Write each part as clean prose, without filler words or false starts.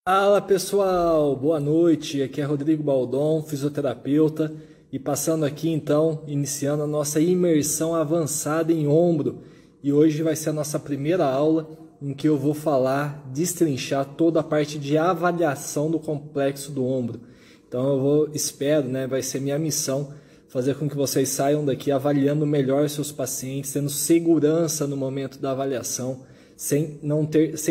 Fala pessoal, boa noite. Aqui é Rodrigo Baldon, fisioterapeuta, e passando aqui então, iniciando a nossa imersão avançada em ombro. E hoje vai ser a nossa primeira aula em que eu vou falar, destrinchar toda a parte de avaliação do complexo do ombro. Então espero, vai ser minha missão fazer com que vocês saiam daqui avaliando melhor seus pacientes, tendo segurança no momento da avaliação, sem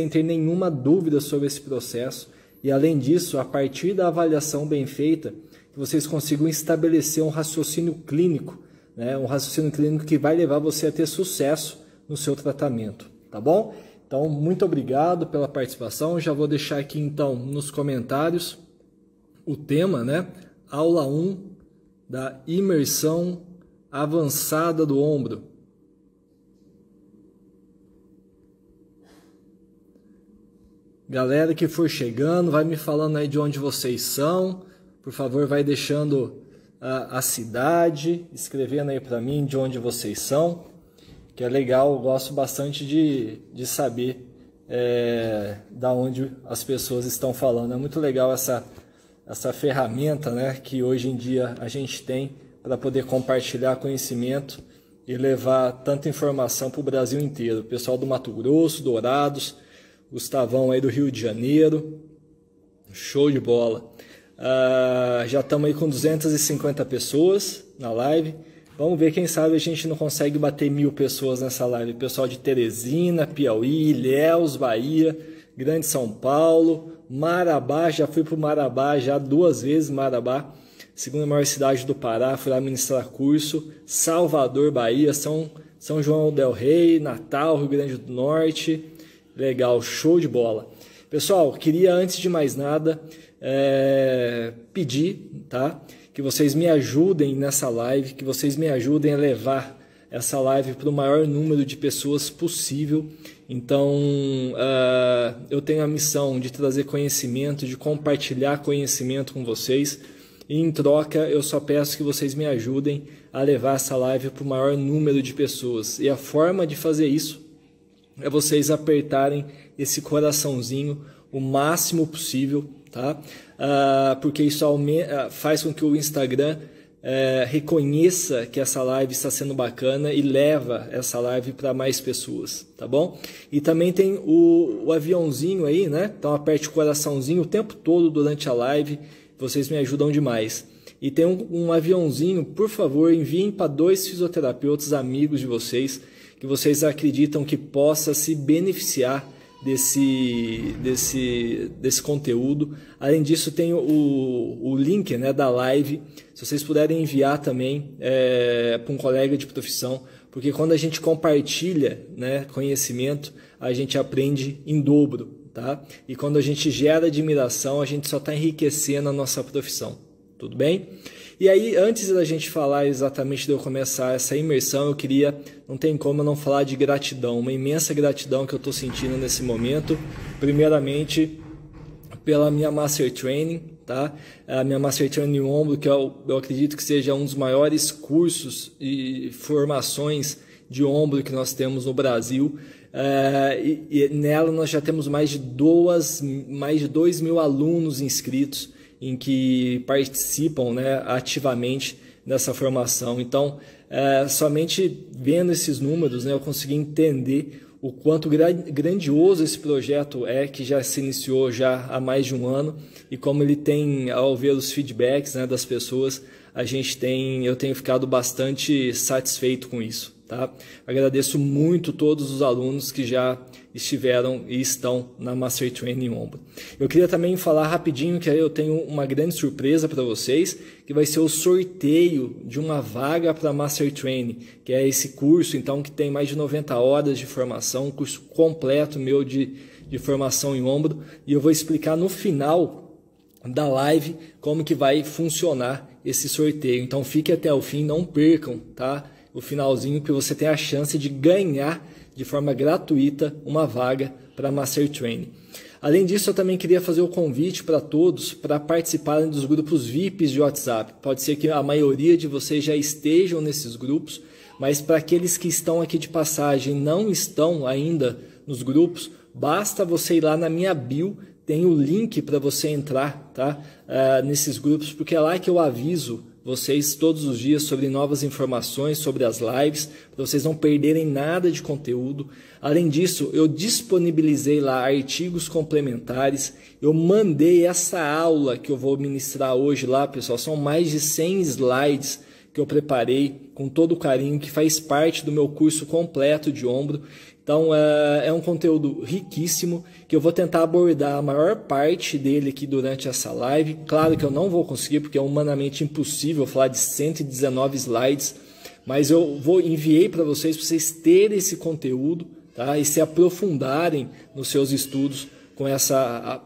ter nenhuma dúvida sobre esse processo. E além disso, a partir da avaliação bem feita, que vocês consigam estabelecer um raciocínio clínico, um raciocínio clínico que vai levar você a ter sucesso no seu tratamento, tá bom? Então, muito obrigado pela participação. Já vou deixar aqui então nos comentários o tema, Aula 1 da imersão avançada do ombro. Galera que for chegando, vai me falando aí de onde vocês são. Por favor, vai deixando a cidade, escrevendo aí para mim de onde vocês são, que é legal. Eu gosto bastante de saber da onde as pessoas estão falando. É muito legal essa ferramenta, que hoje em dia a gente tem para poder compartilhar conhecimento e levar tanta informação para o Brasil inteiro. O pessoal do Mato Grosso, Dourados, Gustavão aí do Rio de Janeiro, show de bola. Já estamos aí com 250 pessoas na live. Vamos ver, quem sabe a gente não consegue bater 1000 pessoas nessa live. Pessoal de Teresina, Piauí, Ilhéus, Bahia, Grande São Paulo, Marabá. Já fui para o Marabá já 2 vezes, Marabá, segunda maior cidade do Pará, fui lá ministrar curso. Salvador, Bahia, São João del Rei, Natal, Rio Grande do Norte. Legal, show de bola. Pessoal, queria antes de mais nada pedir, que vocês me ajudem nessa live, que vocês me ajudem a levar essa live para o maior número de pessoas possível. Então, eu tenho a missão de trazer conhecimento, de compartilhar conhecimento com vocês, e em troca eu só peço que vocês me ajudem a levar essa live para o maior número de pessoas. E a forma de fazer isso é vocês apertarem esse coraçãozinho o máximo possível, porque isso faz com que o Instagram reconheça que essa live está sendo bacana e leva essa live para mais pessoas, tá bom? E também tem o aviãozinho aí, Então aperte o coraçãozinho o tempo todo durante a live, vocês me ajudam demais. E tem um aviãozinho, por favor, enviem para 2 fisioterapeutas amigos de vocês, que vocês acreditam que possa se beneficiar desse conteúdo. Além disso, tem o link da live, se vocês puderem enviar também para um colega de profissão, porque quando a gente compartilha conhecimento, a gente aprende em dobro, E quando a gente gera admiração, a gente só está enriquecendo a nossa profissão, tudo bem? E aí, antes da gente falar exatamente de eu começar essa imersão, não tem como eu não falar de gratidão, uma imensa gratidão que eu estou sentindo nesse momento, primeiramente pela minha Master Training, A minha Master Training Ombro, que eu acredito que seja um dos maiores cursos e formações de ombro que nós temos no Brasil, e nela nós já temos mais de 2.000 alunos inscritos, em que participam ativamente dessa formação. Então, somente vendo esses números, eu consegui entender o quanto grandioso esse projeto que já se iniciou já há mais de um ano, e como ele tem, ao ver os feedbacks das pessoas, eu tenho ficado bastante satisfeito com isso. Agradeço muito todos os alunos que já estiveram e estão na Master Training Ombro. Eu queria também falar rapidinho que eu tenho uma grande surpresa para vocês, que vai ser o sorteio de uma vaga para Master Training, que é esse curso então que tem mais de 90 horas de formação, um curso completo meu de formação em ombro, e eu vou explicar no final da live como que vai funcionar esse sorteio. Então fique até o fim, não percam, o finalzinho, que você tem a chance de ganhar de forma gratuita uma vaga para Master Training. Além disso, eu também queria fazer o convite para todos para participarem dos grupos VIPs de WhatsApp. Pode ser que a maioria de vocês já estejam nesses grupos, mas para aqueles que estão aqui de passagem e não estão ainda nos grupos, basta você ir lá na minha bio, tem o link para você entrar, tá? Nesses grupos, porque é lá que eu aviso vocês todos os dias sobre novas informações, sobre as lives, para vocês não perderem nada de conteúdo. Além disso, eu disponibilizei lá artigos complementares, eu mandei essa aula que eu vou ministrar hoje lá, pessoal, são mais de 100 slides que eu preparei com todo o carinho, que faz parte do meu curso completo de ombro. Então é um conteúdo riquíssimo, que eu vou tentar abordar a maior parte dele aqui durante essa live. Claro que eu não vou conseguir, porque é humanamente impossível falar de 119 slides, mas eu enviei para vocês terem esse conteúdo, tá? E se aprofundarem nos seus estudos com essa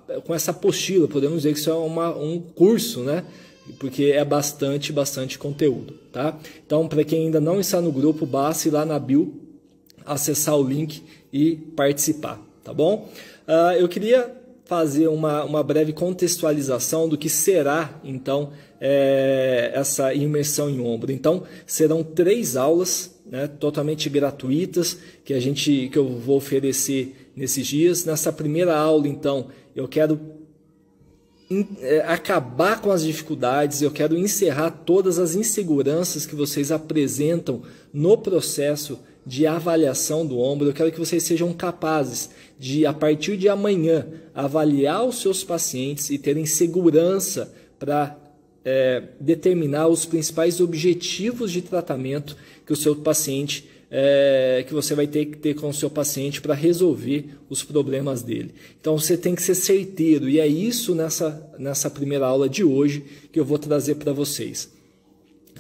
apostila. Podemos dizer que isso é um curso, né? Porque é bastante conteúdo, tá? Então, para quem ainda não está no grupo, basta ir lá na bio, acessar o link e participar, tá bom? Eu queria fazer uma breve contextualização do que será, então, essa imersão em ombro. Então, serão 3 aulas, né, totalmente gratuitas, que eu vou oferecer nesses dias. Nessa primeira aula, então, eu quero acabar com as dificuldades, eu quero encerrar todas as inseguranças que vocês apresentam no processo de avaliação do ombro. Eu quero que vocês sejam capazes de, a partir de amanhã, avaliar os seus pacientes e terem segurança para determinar os principais objetivos de tratamento que o seu paciente que você vai ter que ter com o seu paciente para resolver os problemas dele. Então você tem que ser certeiro, e é isso nessa primeira aula de hoje que eu vou trazer para vocês.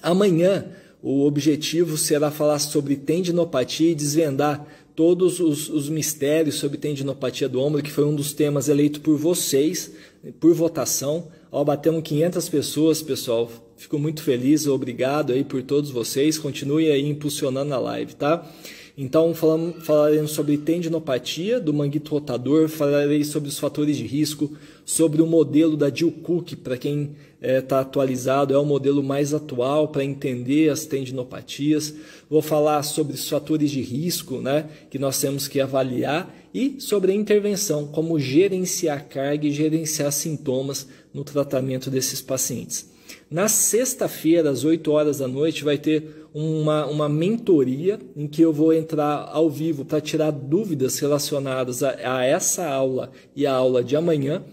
Amanhã o objetivo será falar sobre tendinopatia e desvendar todos os mistérios sobre tendinopatia do ombro, que foi um dos temas eleito por vocês, por votação. Batemos 500 pessoas, pessoal. Fico muito feliz, obrigado aí por todos vocês. Continue aí impulsionando a live, tá? Então, falaremos sobre tendinopatia do manguito rotador, falarei sobre os fatores de risco, sobre o modelo da Jill Cook, para quem está atualizado, é o modelo mais atual para entender as tendinopatias. Vou falar sobre os fatores de risco, né, que nós temos que avaliar, e sobre a intervenção, como gerenciar carga e gerenciar sintomas no tratamento desses pacientes. Na sexta-feira, às 8 horas da noite, vai ter uma mentoria em que eu vou entrar ao vivo para tirar dúvidas relacionadas a essa aula e a aula de amanhã.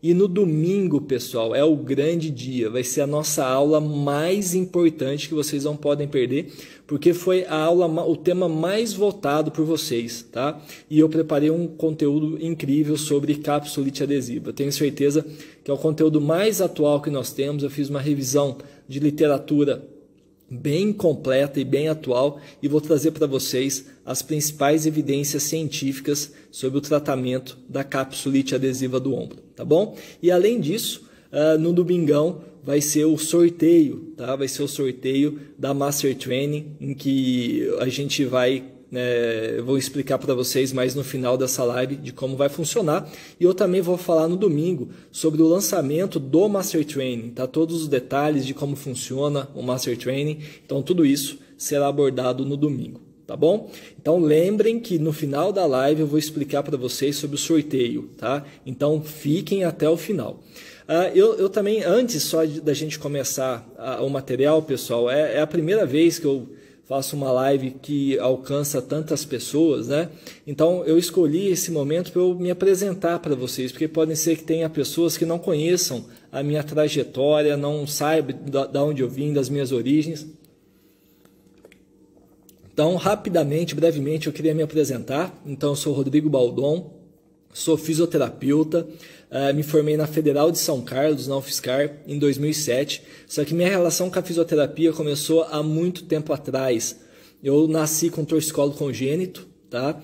E no domingo, pessoal, é o grande dia, vai ser a nossa aula mais importante que vocês não podem perder, porque foi o tema mais votado por vocês, tá? E eu preparei um conteúdo incrível sobre capsulite adesiva. Eu tenho certeza que é o conteúdo mais atual que nós temos. Eu fiz uma revisão de literatura bem completa e bem atual, e vou trazer para vocês as principais evidências científicas sobre o tratamento da capsulite adesiva do ombro, tá bom? E além disso, no domingão vai ser o sorteio, tá? Vai ser o sorteio da Master Training, em que a gente vai eu vou explicar para vocês mais no final dessa live de como vai funcionar, e eu também vou falar no domingo sobre o lançamento do Master Training, tá? Todos os detalhes de como funciona o Master Training, então tudo isso será abordado no domingo, tá bom? Então lembrem que no final da live eu vou explicar para vocês sobre o sorteio, tá? Então fiquem até o final. Eu também, antes só da gente começar o material, pessoal, é a primeira vez que eu faço uma live que alcança tantas pessoas, né? Então eu escolhi esse momento para eu me apresentar para vocês, porque pode ser que tenha pessoas que não conheçam a minha trajetória, não saibam de onde eu vim, das minhas origens. Então, rapidamente, brevemente, eu queria me apresentar. Então, eu sou Rodrigo Baldon, sou fisioterapeuta, me formei na Federal de São Carlos, na UFSCar, em 2007. Só que minha relação com a fisioterapia começou há muito tempo atrás. Eu nasci com torcicolo congênito, tá?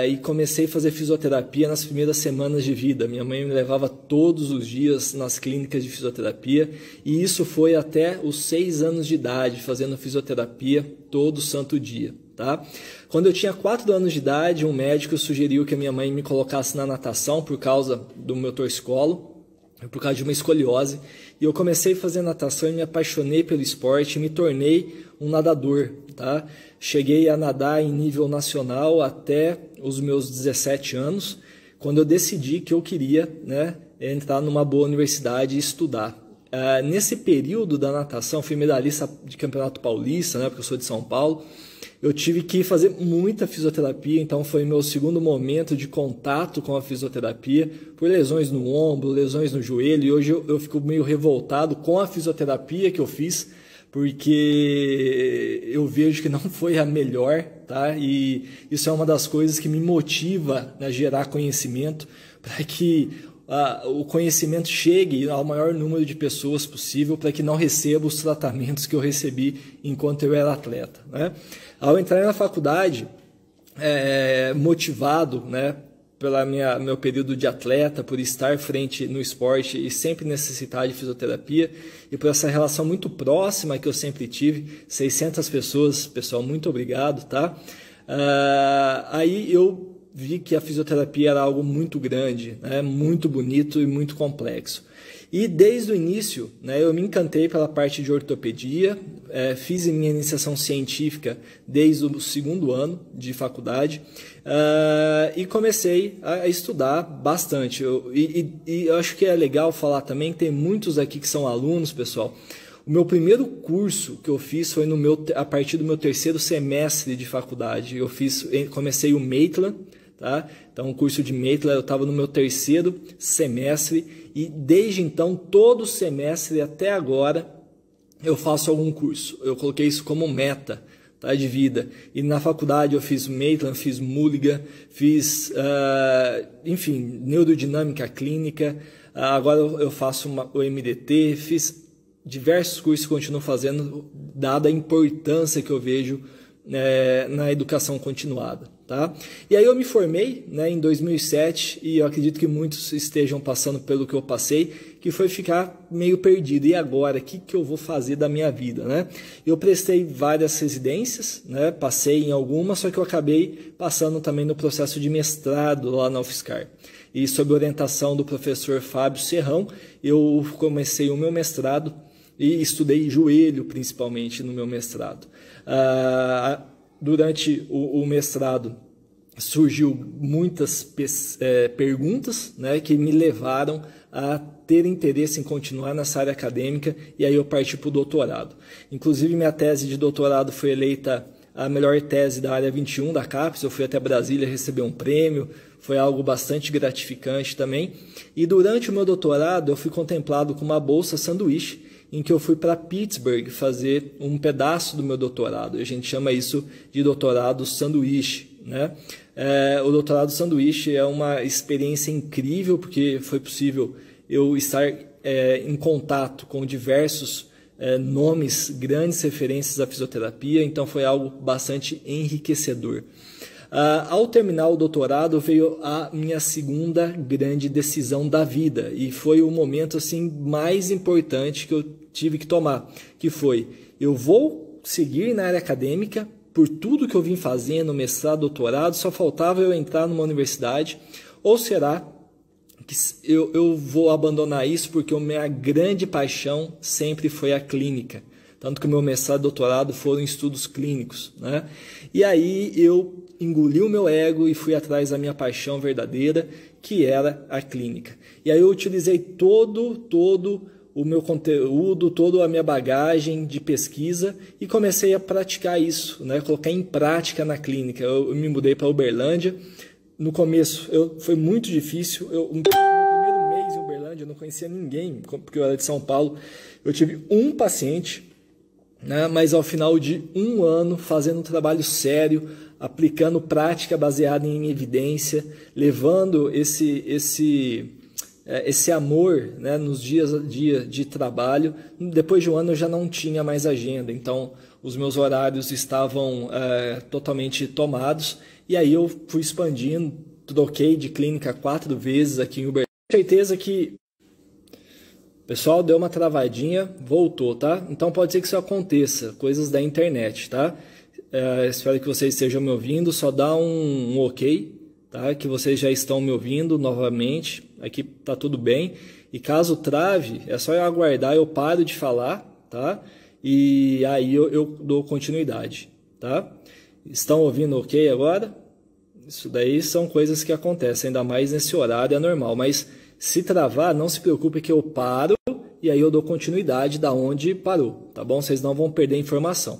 E comecei a fazer fisioterapia nas primeiras semanas de vida. Minha mãe me levava todos os dias nas clínicas de fisioterapia, e isso foi até os 6 anos de idade, fazendo fisioterapia todo santo dia. Tá? Quando eu tinha 4 anos de idade, um médico sugeriu que a minha mãe me colocasse na natação por causa do meu torcicolo, por causa de uma escoliose, e eu comecei a fazer natação e me apaixonei pelo esporte e me tornei um nadador. Tá? Cheguei a nadar em nível nacional até os meus 17 anos. quando eu decidi que eu queria, né, entrar numa boa universidade e estudar. Nesse período da natação, fui medalhista de campeonato paulista, né, porque eu sou de São Paulo. Eu tive que fazer muita fisioterapia, então foi meu segundo momento de contato com a fisioterapia, por lesões no ombro, lesões no joelho, e hoje eu fico meio revoltado com a fisioterapia que eu fiz, porque eu vejo que não foi a melhor, tá? E isso é uma das coisas que me motiva a gerar conhecimento, para que o conhecimento chegue ao maior número de pessoas possível, para que não receba os tratamentos que eu recebi enquanto eu era atleta, né? Ao entrar na faculdade, motivado, né, pelo meu período de atleta, por estar frente no esporte e sempre necessitar de fisioterapia, e por essa relação muito próxima que eu sempre tive, 600 pessoas, pessoal, muito obrigado, tá? Aí eu vi que a fisioterapia era algo muito grande, né, muito bonito e muito complexo. E desde o início, né, eu me encantei pela parte de ortopedia, fiz minha iniciação científica desde o segundo ano de faculdade, e comecei a estudar bastante. E eu acho que é legal falar também que tem muitos aqui que são alunos, pessoal. O meu primeiro curso que eu fiz foi a partir do meu terceiro semestre de faculdade. Comecei o Maitland, tá? Então, o curso de Maitland eu estava no meu terceiro semestre, e desde então, todo semestre até agora, eu faço algum curso. Eu coloquei isso como meta, tá, de vida. E na faculdade eu fiz Maitland, fiz Mulligan, fiz, enfim, neurodinâmica clínica. Agora eu faço o MDT, fiz diversos cursos, continuo fazendo, dada a importância que eu vejo na educação continuada, tá? E aí eu me formei, né, em 2007, e eu acredito que muitos estejam passando pelo que eu passei, que foi ficar meio perdido. E agora, o que eu vou fazer da minha vida, né? Eu prestei várias residências, né, passei em algumas, só que eu acabei passando também no processo de mestrado lá na UFSCar. E sob orientação do professor Fábio Serrão, eu comecei o meu mestrado e estudei joelho, principalmente, no meu mestrado. Durante o mestrado surgiu muitas perguntas, né, que me levaram a ter interesse em continuar nessa área acadêmica, e aí eu parti para o doutorado. Inclusive, minha tese de doutorado foi eleita a melhor tese da área 21 da CAPES. Eu fui até Brasília receber um prêmio, foi algo bastante gratificante também. E durante o meu doutorado eu fui contemplado com uma bolsa sanduíche, em que eu fui para Pittsburgh fazer um pedaço do meu doutorado. A gente chama isso de doutorado sanduíche, né? O doutorado sanduíche é uma experiência incrível, porque foi possível eu estar em contato com diversos nomes, grandes referências à fisioterapia, então foi algo bastante enriquecedor. Ao terminar o doutorado, veio a minha segunda grande decisão da vida, e foi o momento assim mais importante que eu tive que tomar, que foi: eu vou seguir na área acadêmica por tudo que eu vim fazendo, mestrado, doutorado, só faltava eu entrar numa universidade, ou será que eu vou abandonar isso porque a minha grande paixão sempre foi a clínica? Tanto que o meu mestrado e doutorado foram em estudos clínicos, né? E aí eu engoli o meu ego e fui atrás da minha paixão verdadeira, que era a clínica. E aí eu utilizei todo o meu conteúdo, toda a minha bagagem de pesquisa e comecei a praticar isso, né? Colocar em prática na clínica. Eu me mudei para Uberlândia. No começo foi muito difícil. No primeiro mês em Uberlândia eu não conhecia ninguém, porque eu era de São Paulo. Eu tive um paciente, né? Mas ao final de um ano, fazendo um trabalho sério, aplicando prática baseada em evidência, levando esse amor, né, nos dias a dia de trabalho. Depois de um ano eu já não tinha mais agenda, então os meus horários estavam totalmente tomados, e aí eu fui expandindo, troquei de clínica 4 vezes aqui em Uberlândia. Tenho certeza que... Pessoal, deu uma travadinha, voltou, tá? Então pode ser que isso aconteça, coisas da internet, tá? Espero que vocês estejam me ouvindo, só dá um ok, tá? Que vocês já estão me ouvindo novamente, aqui tá tudo bem. E caso trave, é só eu aguardar, eu paro de falar, tá? E aí eu dou continuidade, tá? Estão ouvindo ok agora? Isso daí são coisas que acontecem, ainda mais nesse horário, é normal. Mas se travar, não se preocupe que eu paro e aí eu dou continuidade da onde parou, tá bom? Vocês não vão perder informação.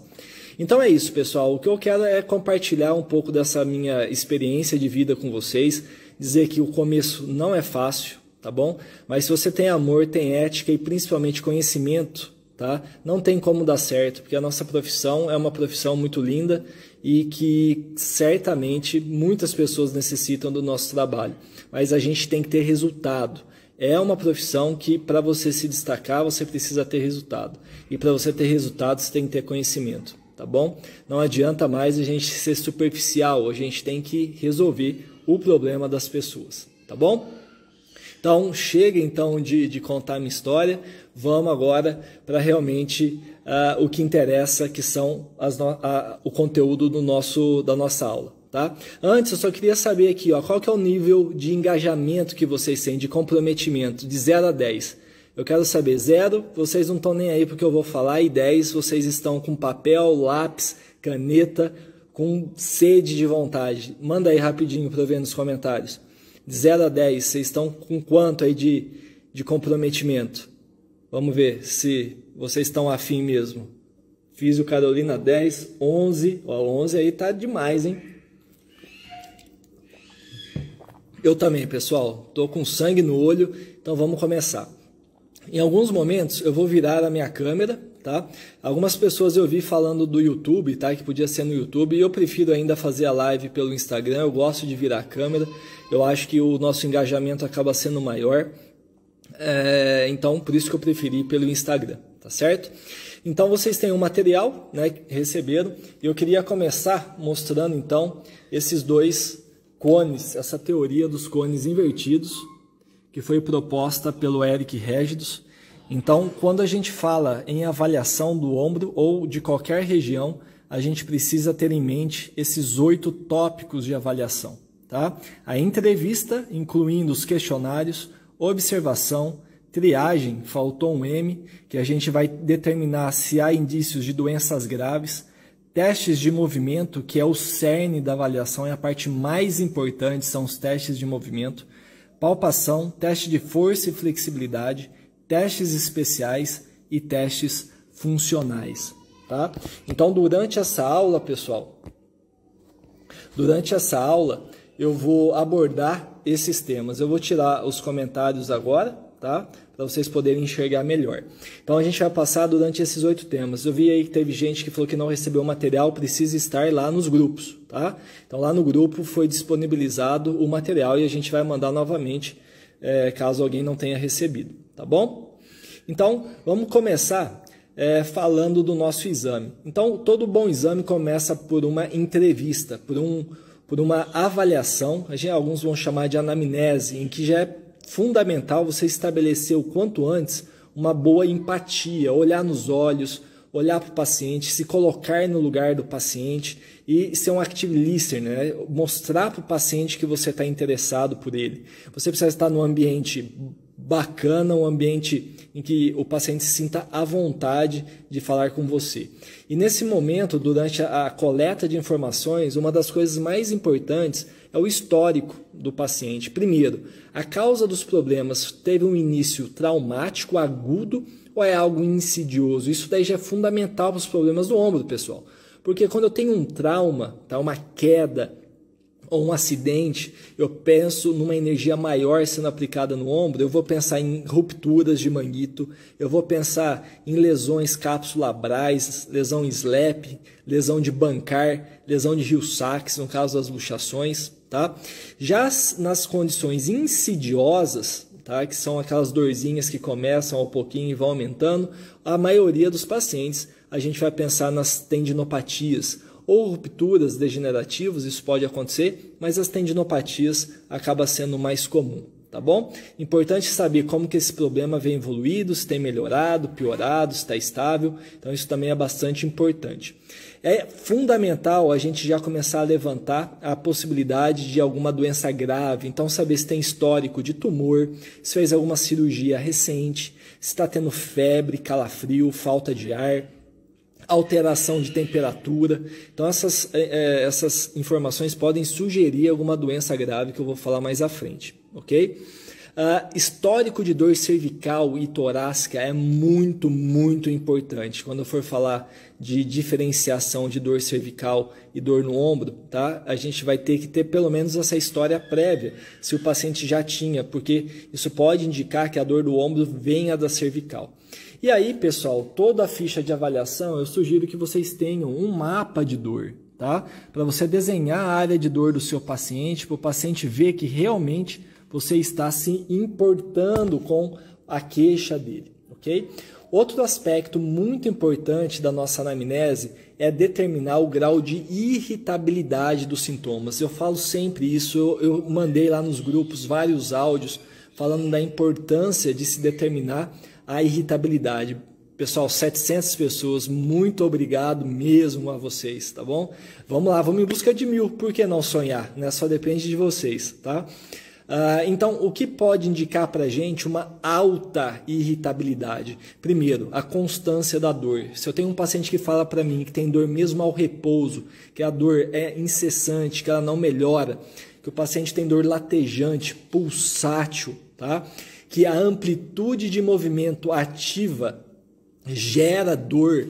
Então é isso, pessoal. O que eu quero é compartilhar um pouco dessa minha experiência de vida com vocês, dizer que o começo não é fácil, tá bom? Mas se você tem amor, tem ética e principalmente conhecimento, tá? Não tem como dar certo, porque a nossa profissão é uma profissão muito linda e que certamente muitas pessoas necessitam do nosso trabalho. Mas a gente tem que ter resultado. É uma profissão que, para você se destacar, você precisa ter resultado. E para você ter resultado, você tem que ter conhecimento, tá bom? Não adianta mais a gente ser superficial, a gente tem que resolver o problema das pessoas, tá bom? Então, chega então de contar minha história, vamos agora para realmente o que interessa, que são o conteúdo da nossa aula. Tá? Antes, eu só queria saber aqui, ó, qual que é o nível de engajamento que vocês têm, de comprometimento, de 0 a 10. Eu quero saber 0, vocês não estão nem aí porque eu vou falar, e 10, vocês estão com papel, lápis, caneta, com sede de vontade. Manda aí rapidinho para eu ver nos comentários. De 0 a 10, vocês estão com quanto aí de comprometimento? Vamos ver se vocês estão afim mesmo. Físio Carolina 10, 11, ó, 11 aí tá demais, hein? Eu também, pessoal, estou com sangue no olho, então vamos começar. Em alguns momentos eu vou virar a minha câmera, tá? Algumas pessoas eu vi falando do YouTube, tá? Que podia ser no YouTube, e eu prefiro ainda fazer a live pelo Instagram, eu gosto de virar a câmera, eu acho que o nosso engajamento acaba sendo maior, então por isso que eu preferi pelo Instagram, tá certo? Então vocês têm um material, né, que receberam, e eu queria começar mostrando então esses dois cones, essa teoria dos cones invertidos, que foi proposta pelo Eric Régidos. Então, quando a gente fala em avaliação do ombro ou de qualquer região, a gente precisa ter em mente esses 8 tópicos de avaliação. Tá? A entrevista, incluindo os questionários, observação, triagem, faltou um M, que a gente vai determinar se há indícios de doenças graves, testes de movimento, que é o cerne da avaliação, é a parte mais importante, são os testes de movimento, palpação, teste de força e flexibilidade, testes especiais e testes funcionais. Tá? Então, durante essa aula, pessoal, eu vou abordar esses temas. Eu vou tirar os comentários agora, tá? Para vocês poderem enxergar melhor. Então a gente vai passar durante esses 8 temas. Eu vi aí que teve gente que falou que não recebeu o material, precisa estar lá nos grupos, tá? Então lá no grupo foi disponibilizado o material e a gente vai mandar novamente, caso alguém não tenha recebido, tá bom? Então vamos começar falando do nosso exame. Então todo bom exame começa por uma entrevista, por uma avaliação, alguns vão chamar de anamnese, em que já é fundamental você estabelecer o quanto antes uma boa empatia, olhar nos olhos, olhar para o paciente, se colocar no lugar do paciente e ser um active listener, né? Mostrar para o paciente que você está interessado por ele. Você precisa estar num ambiente bacana, um ambiente em que o paciente se sinta à vontade de falar com você. E nesse momento, durante a coleta de informações, uma das coisas mais importantes é o histórico do paciente. Primeiro, a causa dos problemas teve um início traumático, agudo, ou é algo insidioso? Isso daí já é fundamental para os problemas do ombro, pessoal. Porque quando eu tenho um trauma, tá, uma queda ou um acidente, eu penso numa energia maior sendo aplicada no ombro, eu vou pensar em rupturas de manguito, eu vou pensar em lesões capsulabrais, lesão em SLAP, lesão de Bancar, lesão de Hill-Sachs, no caso das luxações. Tá? Já nas condições insidiosas, tá? Que são aquelas dorzinhas que começam ao pouquinho e vão aumentando, a maioria dos pacientes a gente vai pensar nas tendinopatias ou rupturas degenerativas, isso pode acontecer, mas as tendinopatias acaba sendo mais comum, tá bom? Importante saber como que esse problema vem evoluído, se tem melhorado, piorado, se está estável, então isso também é bastante importante. É fundamental a gente já começar a levantar a possibilidade de alguma doença grave, então saber se tem histórico de tumor, se fez alguma cirurgia recente, se está tendo febre, calafrio, falta de ar, alteração de temperatura. Então essas informações podem sugerir alguma doença grave que eu vou falar mais à frente, ok? Histórico de dor cervical e torácica é muito, muito importante. Quando eu for falar de diferenciação de dor cervical e dor no ombro, tá? A gente vai ter que ter pelo menos essa história prévia, se o paciente já tinha, porque isso pode indicar que a dor do ombro venha da cervical. E aí, pessoal, toda a ficha de avaliação, eu sugiro que vocês tenham um mapa de dor, tá? Para você desenhar a área de dor do seu paciente, para o paciente ver que realmente você está se importando com a queixa dele, ok? Outro aspecto muito importante da nossa anamnese é determinar o grau de irritabilidade dos sintomas. Eu falo sempre isso, eu mandei lá nos grupos vários áudios falando da importância de se determinar a irritabilidade. Pessoal, 700 pessoas, muito obrigado mesmo a vocês, tá bom? Vamos lá, vamos em busca de 1000, por que não sonhar? Né? Só depende de vocês, tá? Então, o que pode indicar para a gente uma alta irritabilidade? Primeiro, a constância da dor. Se eu tenho um paciente que fala para mim que tem dor mesmo ao repouso, que a dor é incessante, que ela não melhora, que o paciente tem dor latejante, pulsátil, tá? Que a amplitude de movimento ativa gera dor,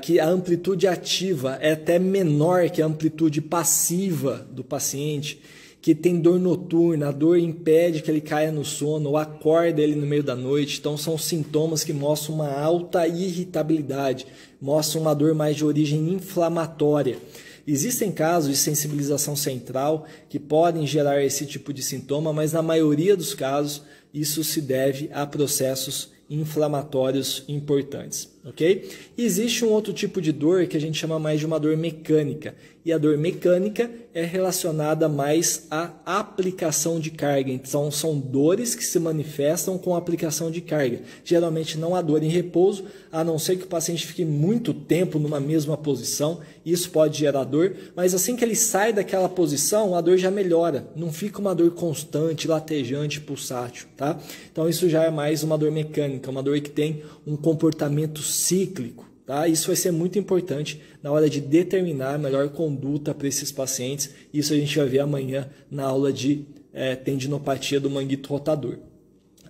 que a amplitude ativa é até menor que a amplitude passiva do paciente, que tem dor noturna, a dor impede que ele caia no sono ou acorda ele no meio da noite. Então são sintomas que mostram uma alta irritabilidade, mostram uma dor mais de origem inflamatória. Existem casos de sensibilização central que podem gerar esse tipo de sintoma, mas na maioria dos casos isso se deve a processos inflamatórios importantes, ok? Existe um outro tipo de dor que a gente chama mais de uma dor mecânica, e a dor mecânica é relacionada mais à aplicação de carga. Então são dores que se manifestam com a aplicação de carga. Geralmente não há dor em repouso, a não ser que o paciente fique muito tempo numa mesma posição, isso pode gerar dor, mas assim que ele sai daquela posição, a dor já melhora, não fica uma dor constante, latejante, pulsátil, tá? Então isso já é mais uma dor mecânica, uma dor que tem um comportamento cíclico. Tá? Isso vai ser muito importante na hora de determinar a melhor conduta para esses pacientes. Isso a gente vai ver amanhã na aula de tendinopatia do manguito rotador.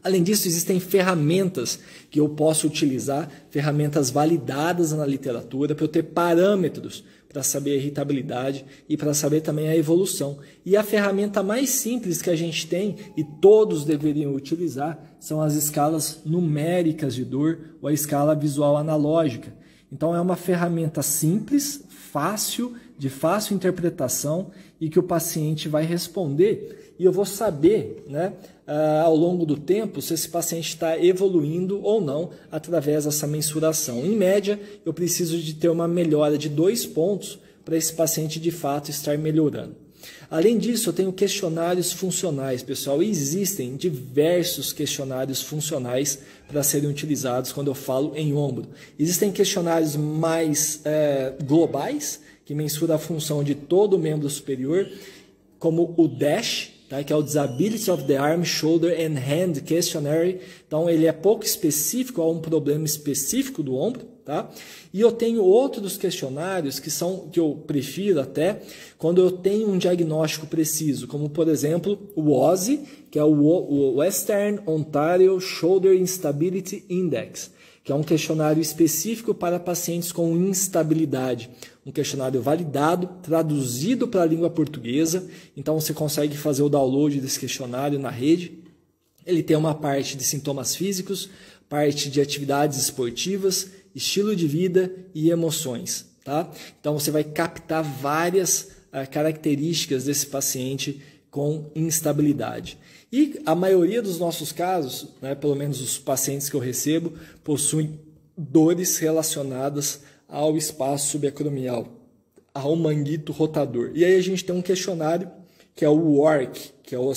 Além disso, existem ferramentas que eu posso utilizar, ferramentas validadas na literatura, para eu ter parâmetros para saber a irritabilidade e para saber também a evolução. E a ferramenta mais simples que a gente tem, e todos deveriam utilizar, são as escalas numéricas de dor ou a escala visual analógica. Então é uma ferramenta simples, fácil, de fácil interpretação e que o paciente vai responder. E eu vou saber, né, ao longo do tempo, se esse paciente está evoluindo ou não através dessa mensuração. Em média, eu preciso de ter uma melhora de 2 pontos para esse paciente de fato estar melhorando. Além disso, eu tenho questionários funcionais, pessoal. Existem diversos questionários funcionais para serem utilizados quando eu falo em ombro. Existem questionários mais globais, que mensuram a função de todo o membro superior, como o DASH, tá? Que é o Disability of the Arm, Shoulder and Hand Questionnaire. Então, ele é pouco específico a um problema específico do ombro. Tá? E eu tenho outros questionários que eu prefiro até quando eu tenho um diagnóstico preciso, como por exemplo o WOSI, que é o Western Ontario Shoulder Instability Index, que é um questionário específico para pacientes com instabilidade. Um questionário validado, traduzido para a língua portuguesa, então você consegue fazer o download desse questionário na rede. Ele tem uma parte de sintomas físicos, parte de atividades esportivas, estilo de vida e emoções. Tá? Então você vai captar várias características desse paciente com instabilidade. E a maioria dos nossos casos, né, pelo menos os pacientes que eu recebo, possuem dores relacionadas ao espaço subacromial, ao manguito rotador. E aí a gente tem um questionário que é o WORC, que é o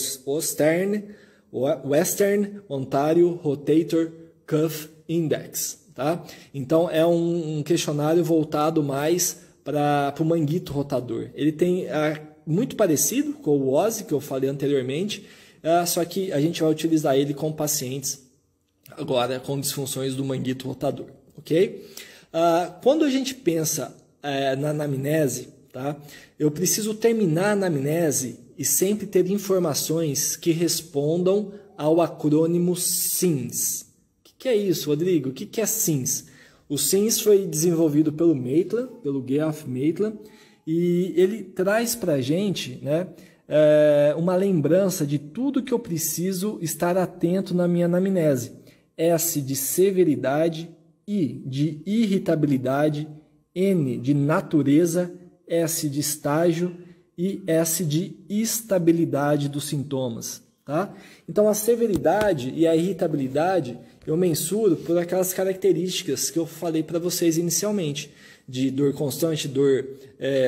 Western Ontario Rotator Cuff Index. Tá? Então é um questionário voltado mais para o manguito rotador. Ele tem muito parecido com o WOSI que eu falei anteriormente, só que a gente vai utilizar ele com pacientes agora com disfunções do manguito rotador. Okay? Quando a gente pensa na anamnese, tá? Eu preciso terminar a anamnese e sempre ter informações que respondam ao acrônimo SINS. O que é isso, Rodrigo? O que é SINS? O SINS foi desenvolvido pelo Maitland, pelo Geoff Maitland, e ele traz para a gente, né, uma lembrança de tudo que eu preciso estar atento na minha anamnese. S de severidade, I de irritabilidade, N de natureza, S de estágio e S de estabilidade dos sintomas. Tá? Então, a severidade e a irritabilidade eu mensuro por aquelas características que eu falei para vocês inicialmente, de dor constante, dor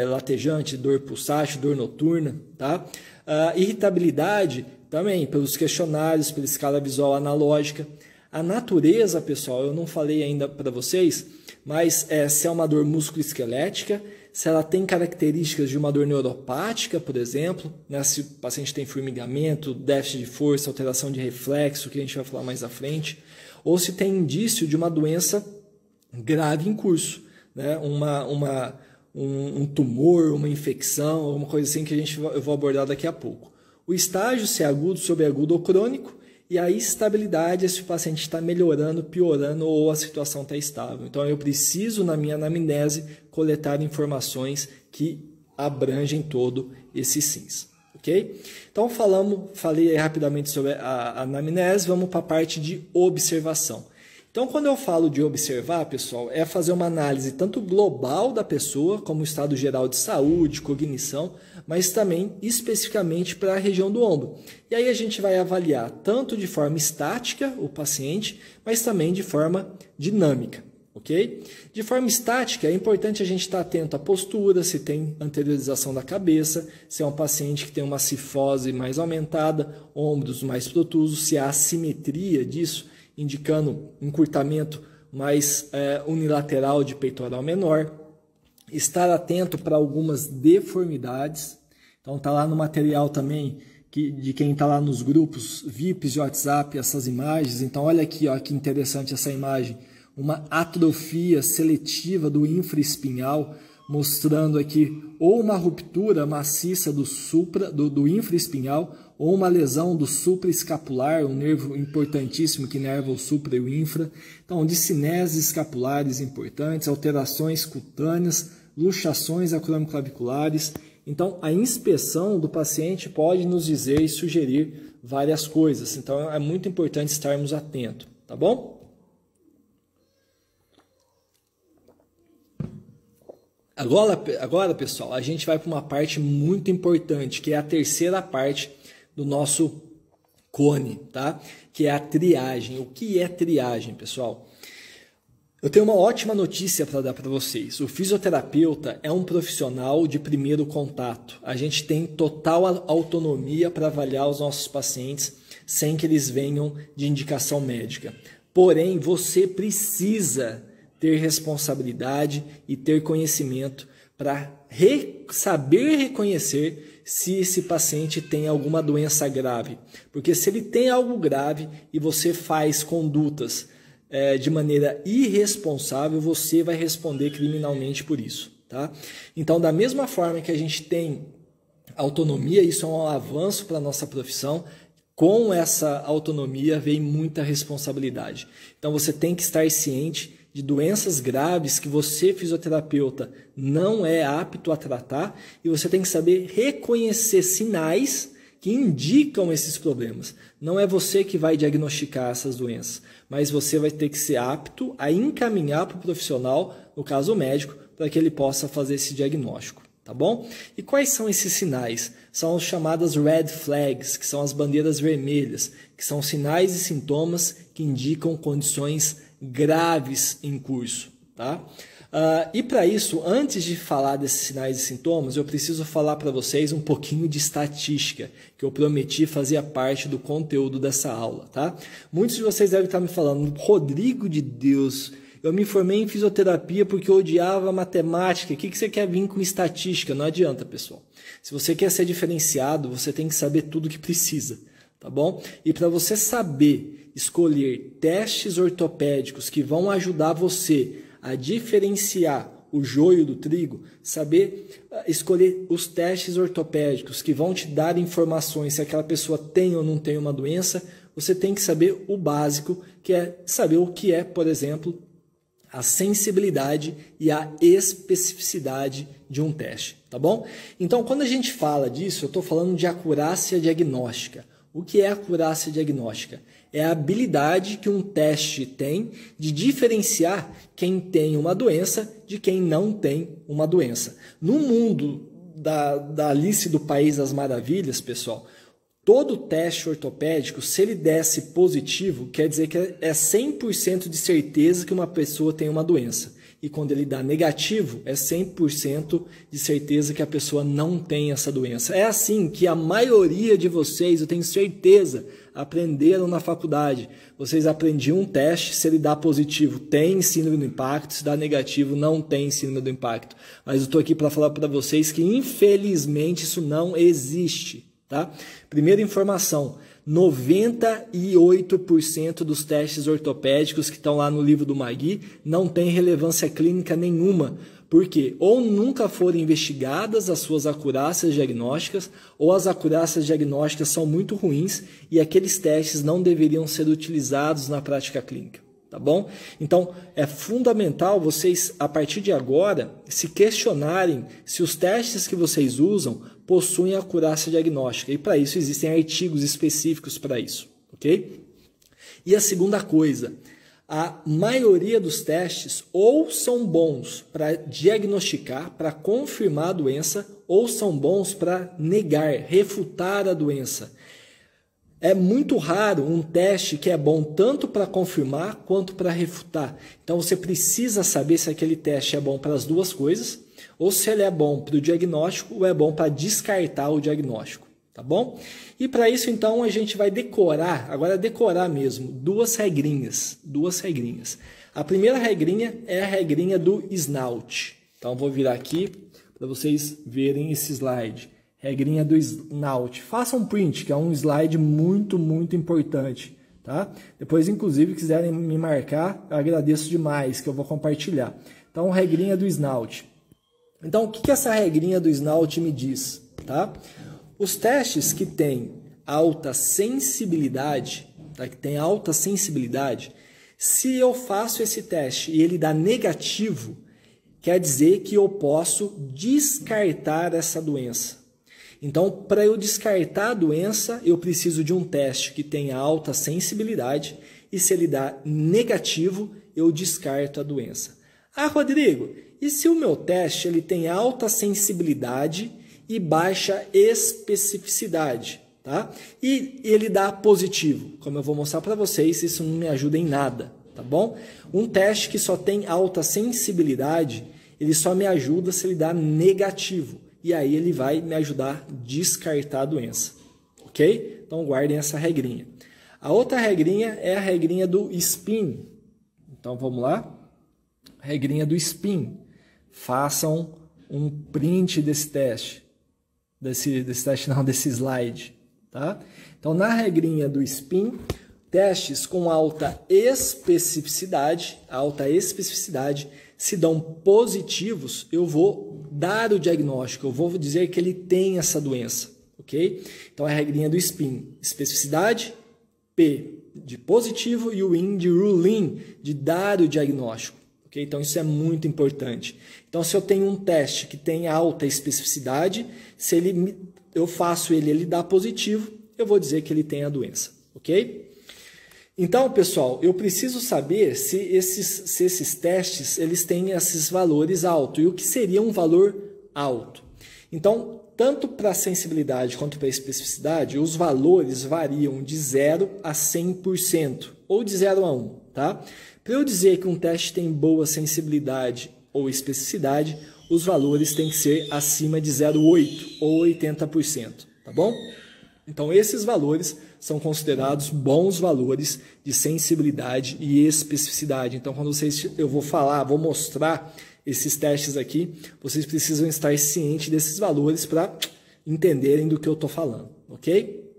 latejante, dor pulsátil, dor noturna. Tá? A irritabilidade também pelos questionários, pela escala visual analógica. A natureza, pessoal, eu não falei ainda para vocês, mas se é uma dor musculoesquelética, se ela tem características de uma dor neuropática, por exemplo, né, se o paciente tem formigamento, déficit de força, alteração de reflexo, que a gente vai falar mais à frente, ou se tem indício de uma doença grave em curso, né, um tumor, uma infecção, alguma coisa assim que eu vou abordar daqui a pouco. O estágio, se é agudo, subagudo ou crônico, e a estabilidade é se o paciente está melhorando, piorando ou a situação está estável. Então, eu preciso, na minha anamnese, coletar informações que abrangem todo esse SINS. Ok? Então, falei rapidamente sobre a anamnese, vamos para a parte de observação. Então, quando eu falo de observar, pessoal, é fazer uma análise tanto global da pessoa, como o estado geral de saúde, cognição, mas também especificamente para a região do ombro. E aí a gente vai avaliar tanto de forma estática o paciente, mas também de forma dinâmica, ok? De forma estática, é importante a gente estar atento à postura, se tem anteriorização da cabeça, se é um paciente que tem uma cifose mais aumentada, ombros mais protusos, se há assimetria disso, indicando encurtamento mais unilateral de peitoral menor. Estar atento para algumas deformidades. Então está lá no material também de quem está lá nos grupos VIPs de WhatsApp, essas imagens. Então olha aqui, ó, que interessante essa imagem. Uma atrofia seletiva do infraespinhal, mostrando aqui ou uma ruptura maciça do infraespinhal ou uma lesão do supraescapular, um nervo importantíssimo que nerva o supra e o infra. Então, discineses escapulares importantes, alterações cutâneas, luxações acromioclaviculares. Então, a inspeção do paciente pode nos dizer e sugerir várias coisas. Então, é muito importante estarmos atentos, tá bom? Agora, pessoal, a gente vai para uma parte muito importante, que é a terceira parte do nosso cone, tá? Que é a triagem. O que é triagem, pessoal? Eu tenho uma ótima notícia para dar para vocês. O fisioterapeuta é um profissional de primeiro contato. A gente tem total autonomia para avaliar os nossos pacientes sem que eles venham de indicação médica. Porém, você precisa ter responsabilidade e ter conhecimento para saber reconhecer se esse paciente tem alguma doença grave. Porque se ele tem algo grave e você faz condutas de maneira irresponsável, você vai responder criminalmente por isso. Tá? Então, da mesma forma que a gente tem autonomia, isso é um avanço para a nossa profissão, com essa autonomia vem muita responsabilidade. Então, você tem que estar ciente de doenças graves que você, fisioterapeuta, não é apto a tratar, e você tem que saber reconhecer sinais que indicam esses problemas. Não é você que vai diagnosticar essas doenças, mas você vai ter que ser apto a encaminhar para o profissional, no caso o médico, para que ele possa fazer esse diagnóstico, tá bom? E quais são esses sinais? São as chamadas red flags, que são as bandeiras vermelhas, que são sinais e sintomas que indicam condições graves em curso, tá? E para isso, antes de falar desses sinais e sintomas, eu preciso falar para vocês um pouquinho de estatística, que eu prometi fazia parte do conteúdo dessa aula, tá? Muitos de vocês devem estar me falando, Rodrigo de Deus, eu me formei em fisioterapia porque eu odiava matemática, o que você quer vir com estatística? Não adianta, pessoal. Se você quer ser diferenciado, você tem que saber tudo o que precisa, tá bom? E para você saber escolher testes ortopédicos que vão ajudar você a diferenciar o joio do trigo, saber escolher os testes ortopédicos que vão te dar informações se aquela pessoa tem ou não tem uma doença, você tem que saber o básico, que é saber o que é, por exemplo, a sensibilidade e a especificidade de um teste, tá bom? Então, quando a gente fala disso, eu estou falando de acurácia diagnóstica. O que é acurácia diagnóstica? É a habilidade que um teste tem de diferenciar quem tem uma doença de quem não tem uma doença. No mundo da Alice do País das Maravilhas, pessoal, todo teste ortopédico, se ele desse positivo, quer dizer que é 100% de certeza que uma pessoa tem uma doença. E quando ele dá negativo, é 100% de certeza que a pessoa não tem essa doença. É assim que a maioria de vocês, eu tenho certeza, aprenderam na faculdade. Vocês aprendiam um teste, se ele dá positivo, tem síndrome do impacto, se dá negativo, não tem síndrome do impacto. Mas eu estou aqui para falar para vocês que, infelizmente, isso não existe. Tá? Primeira informação, 98% dos testes ortopédicos que estão lá no livro do Magui não tem relevância clínica nenhuma, porque ou nunca foram investigadas as suas acurácias diagnósticas, ou as acurácias diagnósticas são muito ruins e aqueles testes não deveriam ser utilizados na prática clínica. Tá bom? Então, é fundamental vocês, a partir de agora, se questionarem se os testes que vocês usam possuem acurácia diagnóstica. E para isso existem artigos específicos para isso. Ok? E a segunda coisa, a maioria dos testes ou são bons para diagnosticar, para confirmar a doença, ou são bons para negar, refutar a doença. É muito raro um teste que é bom tanto para confirmar quanto para refutar. Então você precisa saber se aquele teste é bom para as duas coisas, ou se ele é bom para o diagnóstico ou é bom para descartar o diagnóstico, tá bom? E para isso então a gente vai decorar, agora decorar mesmo, duas regrinhas. A primeira regrinha é a regrinha do SNOUT. Então vou virar aqui para vocês verem esse slide. Regrinha do SNOUT. Faça um print, que é um slide muito, muito importante. Tá? Depois, inclusive, quiserem me marcar, eu agradeço demais, que eu vou compartilhar. Então, regrinha do SNOUT. Então, o que essa regrinha do SNOUT me diz? Tá? Os testes que têm alta sensibilidade, tá? Se eu faço esse teste e ele dá negativo, quer dizer que eu posso descartar essa doença. Então, para eu descartar a doença, eu preciso de um teste que tenha alta sensibilidade e se ele dá negativo, eu descarto a doença. Ah, Rodrigo, e se o meu teste ele tem alta sensibilidade e baixa especificidade, tá? E ele dá positivo? Como eu vou mostrar para vocês, isso não me ajuda em nada, tá bom? Um teste que só tem alta sensibilidade, ele só me ajuda se ele dá negativo. E aí ele vai me ajudar a descartar a doença, ok? Então guardem essa regrinha. A outra regrinha é a regrinha do SPIN. Então vamos lá? Regrinha do SPIN. Façam um print desse teste. Desse slide. Tá? Então na regrinha do SPIN, testes com alta especificidade, se dão positivos, eu vou dar o diagnóstico, eu vou dizer que ele tem essa doença, ok? Então, é a regrinha do SPIN, especificidade, P de positivo e o IN de ruling, de dar o diagnóstico, ok? Então, isso é muito importante. Então, se eu tenho um teste que tem alta especificidade, se eu faço ele dá positivo, eu vou dizer que ele tem a doença, ok? Então, pessoal, eu preciso saber se esses testes eles têm esses valores altos. E o que seria um valor alto? Então, tanto para a sensibilidade quanto para a especificidade, os valores variam de 0 a 100%, ou de 0 a 1. Tá? Para eu dizer que um teste tem boa sensibilidade ou especificidade, os valores têm que ser acima de 0,8 ou 80%. Tá bom? Então, esses valores são considerados bons valores de sensibilidade e especificidade. Então, quando eu vou mostrar esses testes aqui, vocês precisam estar cientes desses valores para entenderem do que eu estou falando, ok?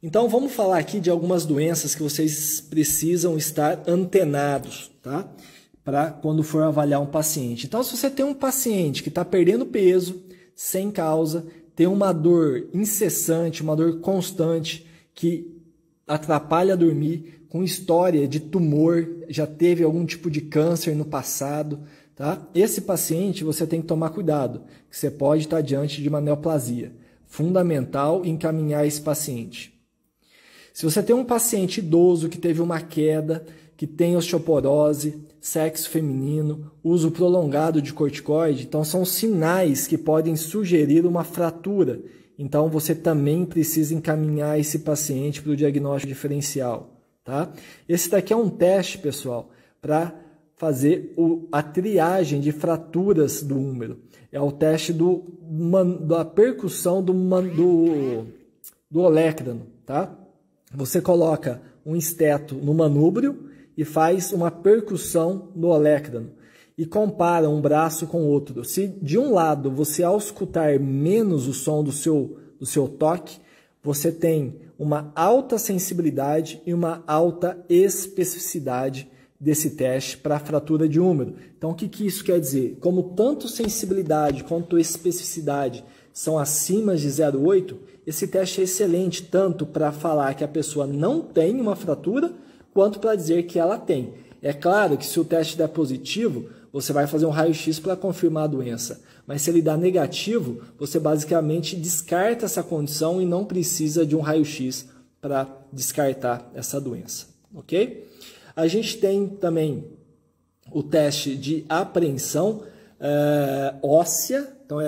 Então vamos falar aqui de algumas doenças que vocês precisam estar antenados, tá? Para quando for avaliar um paciente. Então, se você tem um paciente que está perdendo peso sem causa, tem uma dor incessante, uma dor constante que atrapalha a dormir, com história de tumor, já teve algum tipo de câncer no passado, tá? Esse paciente você tem que tomar cuidado, que você pode estar diante de uma neoplasia. Fundamental encaminhar esse paciente. Se você tem um paciente idoso que teve uma queda, que tem osteoporose, sexo feminino, uso prolongado de corticoide, então são sinais que podem sugerir uma fratura. Então você também precisa encaminhar esse paciente para o diagnóstico diferencial, tá? Esse daqui é um teste, pessoal, para fazer a triagem de fraturas do húmero. É o teste da percussão do olecrano, tá? Você coloca um esteto no manúbrio e faz uma percussão no olecrano e compara um braço com o outro. Se de um lado você auscultar menos o som do seu toque, você tem uma alta sensibilidade e uma alta especificidade desse teste para fratura de húmero. Então o que isso quer dizer? Como tanto sensibilidade quanto especificidade são acima de 0,8, esse teste é excelente tanto para falar que a pessoa não tem uma fratura, quanto para dizer que ela tem. É claro que se o teste der positivo, você vai fazer um raio-x para confirmar a doença. Mas se ele dá negativo, você basicamente descarta essa condição e não precisa de um raio-x para descartar essa doença. Ok? A gente tem também o teste de apreensão óssea. Então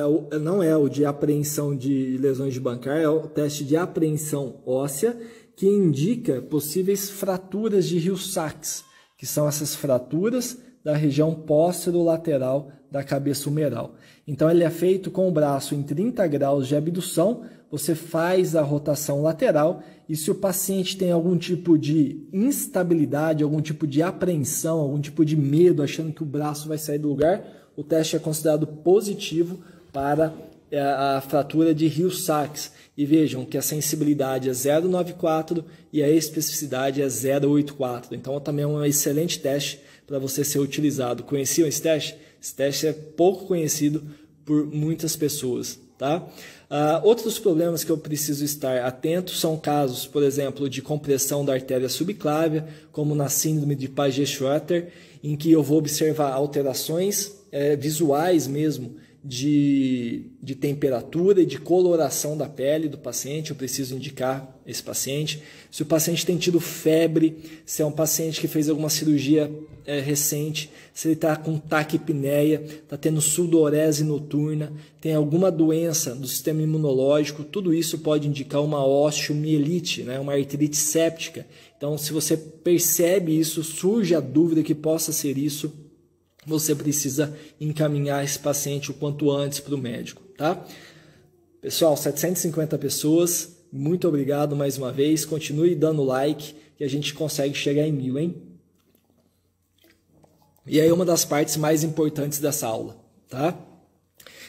não é o de apreensão de lesões de Bankart, é o teste de apreensão óssea, que indica possíveis fraturas de Hill-Sachs, que são essas fraturas da região póstero-lateral da cabeça humeral. Então ele é feito com o braço em 30 graus de abdução, você faz a rotação lateral e se o paciente tem algum tipo de instabilidade, algum tipo de apreensão, algum tipo de medo, achando que o braço vai sair do lugar, o teste é considerado positivo para a fratura de Hill-Sachs. E vejam que a sensibilidade é 0,94 e a especificidade é 0,84. Então também é um excelente teste para você ser utilizado. Conheciam esse teste? Esse teste é pouco conhecido por muitas pessoas, tá? Outros problemas que eu preciso estar atento são casos, por exemplo, de compressão da artéria subclávia, como na síndrome de Paget-Schroeder, em que eu vou observar alterações visuais mesmo, de temperatura e de coloração da pele do paciente, eu preciso indicar esse paciente. Se o paciente tem tido febre, se é um paciente que fez alguma cirurgia recente, se ele está com taquipneia, está tendo sudorese noturna, tem alguma doença do sistema imunológico, tudo isso pode indicar uma osteomielite, né, uma artrite séptica. Então, se você percebe isso, surge a dúvida que possa ser isso, você precisa encaminhar esse paciente o quanto antes para o médico, tá? Pessoal, 750 pessoas, muito obrigado mais uma vez, continue dando like que a gente consegue chegar em 1000, hein? E aí uma das partes mais importantes dessa aula, tá?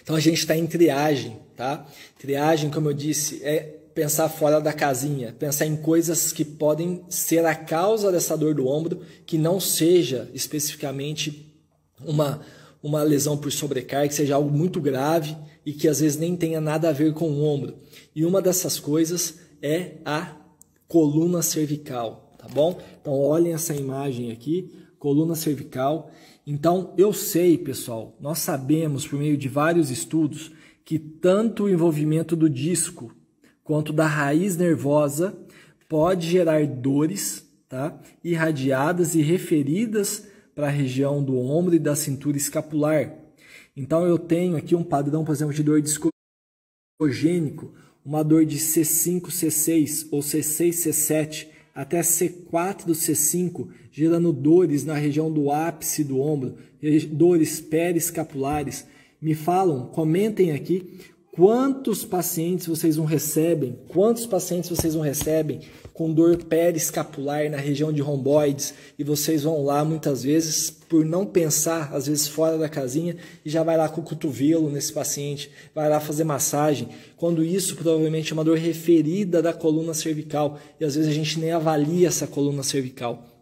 Então a gente está em triagem, tá? Triagem, como eu disse, é pensar fora da casinha, pensar em coisas que podem ser a causa dessa dor do ombro, que não seja especificamente uma lesão por sobrecarga, que seja algo muito grave e que às vezes nem tenha nada a ver com o ombro. E uma dessas coisas é a coluna cervical, tá bom? Então olhem essa imagem aqui, coluna cervical. Então eu sei, pessoal, nós sabemos por meio de vários estudos que tanto o envolvimento do disco quanto da raiz nervosa pode gerar dores, tá? Irradiadas e referidas para a região do ombro e da cintura escapular. Então eu tenho aqui um padrão, por exemplo, de dor discogênico, uma dor de C5, C6 ou C6, C7 até C4, C5, gerando dores na região do ápice do ombro, dores periescapulares. Me falam, comentem aqui quantos pacientes vocês não recebem, com dor periescapular na região de romboides, e vocês vão lá muitas vezes por não pensar, às vezes fora da casinha, e já vai lá com o cotovelo nesse paciente, vai lá fazer massagem, quando isso provavelmente é uma dor referida da coluna cervical, e às vezes a gente nem avalia essa coluna cervical.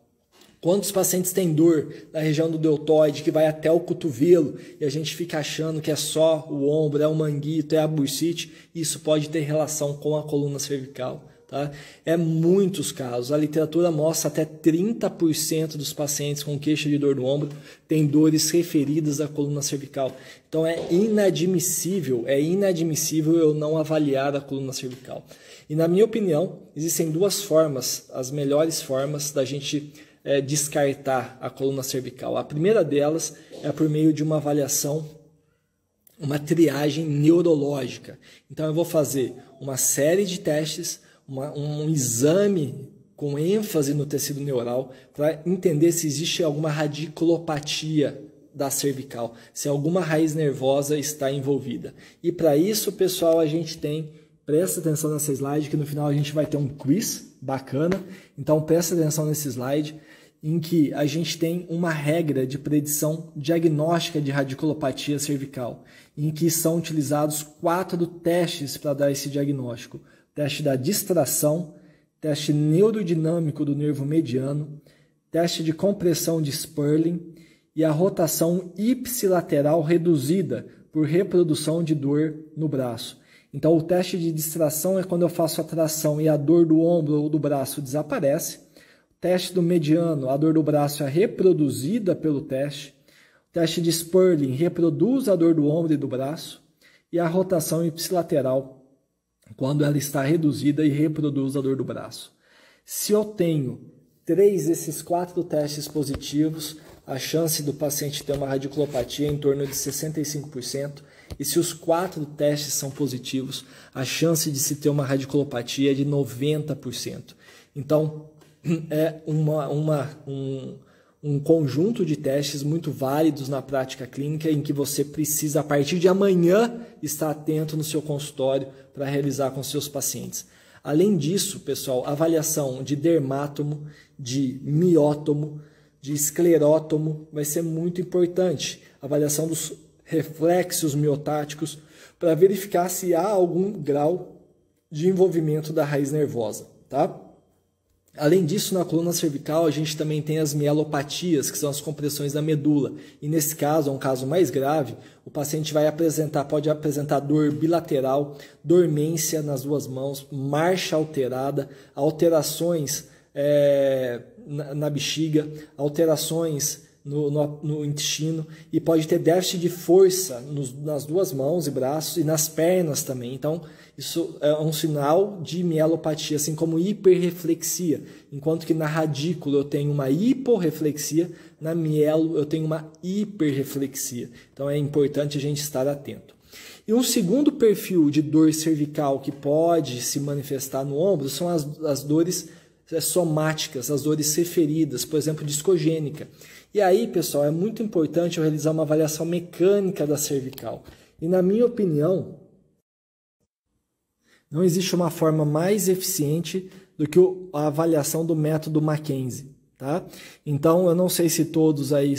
Quantos pacientes têm dor na região do deltoide que vai até o cotovelo e a gente fica achando que é só o ombro, é o manguito, é a bursite, e isso pode ter relação com a coluna cervical. Tá? É muitos casos, a literatura mostra até 30% dos pacientes com queixa de dor no ombro têm dores referidas à coluna cervical. Então é inadmissível eu não avaliar a coluna cervical. E na minha opinião, existem duas formas, as melhores formas da gente descartar a coluna cervical. A primeira delas é por meio de uma avaliação, uma triagem neurológica. Então eu vou fazer uma série de testes, um exame com ênfase no tecido neural para entender se existe alguma radiculopatia da cervical, se alguma raiz nervosa está envolvida. E para isso, pessoal, a gente tem, presta atenção nessa slide, que no final a gente vai ter um quiz bacana. Então presta atenção nesse slide, em que a gente tem uma regra de predição diagnóstica de radiculopatia cervical, em que são utilizados 4 testes para dar esse diagnóstico. Teste da distração, teste neurodinâmico do nervo mediano, teste de compressão de Sperling e a rotação ipsilateral reduzida por reprodução de dor no braço. Então, o teste de distração é quando eu faço a tração e a dor do ombro ou do braço desaparece. O teste do mediano, a dor do braço é reproduzida pelo teste. O teste de Sperling reproduz a dor do ombro e do braço. E a rotação ipsilateral, quando ela está reduzida e reproduz a dor do braço. Se eu tenho 3 desses 4 testes positivos, a chance do paciente ter uma radiculopatia é em torno de 65%. E se os 4 testes são positivos, a chance de se ter uma radiculopatia é de 90%. Então, é um conjunto de testes muito válidos na prática clínica, em que você precisa, a partir de amanhã, estar atento no seu consultório para realizar com seus pacientes. Além disso, pessoal, avaliação de dermátomo, de miótomo, de esclerótomo vai ser muito importante. Avaliação dos reflexos miotáticos para verificar se há algum grau de envolvimento da raiz nervosa, tá? Além disso, na coluna cervical, a gente também tem as mielopatias, que são as compressões da medula. E nesse caso, é um caso mais grave, o paciente pode apresentar dor bilateral, dormência nas 2 mãos, marcha alterada, alterações na bexiga, alterações no intestino, e pode ter déficit de força nas 2 mãos e braços e nas pernas também. Então, isso é um sinal de mielopatia, assim como hiperreflexia. Enquanto que na radícula eu tenho uma hiporreflexia, na mielo eu tenho uma hiperreflexia. Então é importante a gente estar atento. E um segundo perfil de dor cervical que pode se manifestar no ombro são as dores somáticas, as dores referidas, por exemplo, discogênica. E aí, pessoal, é muito importante eu realizar uma avaliação mecânica da cervical. E na minha opinião, não existe uma forma mais eficiente do que a avaliação do método Mackenzie, tá? Então, eu não sei se todos aí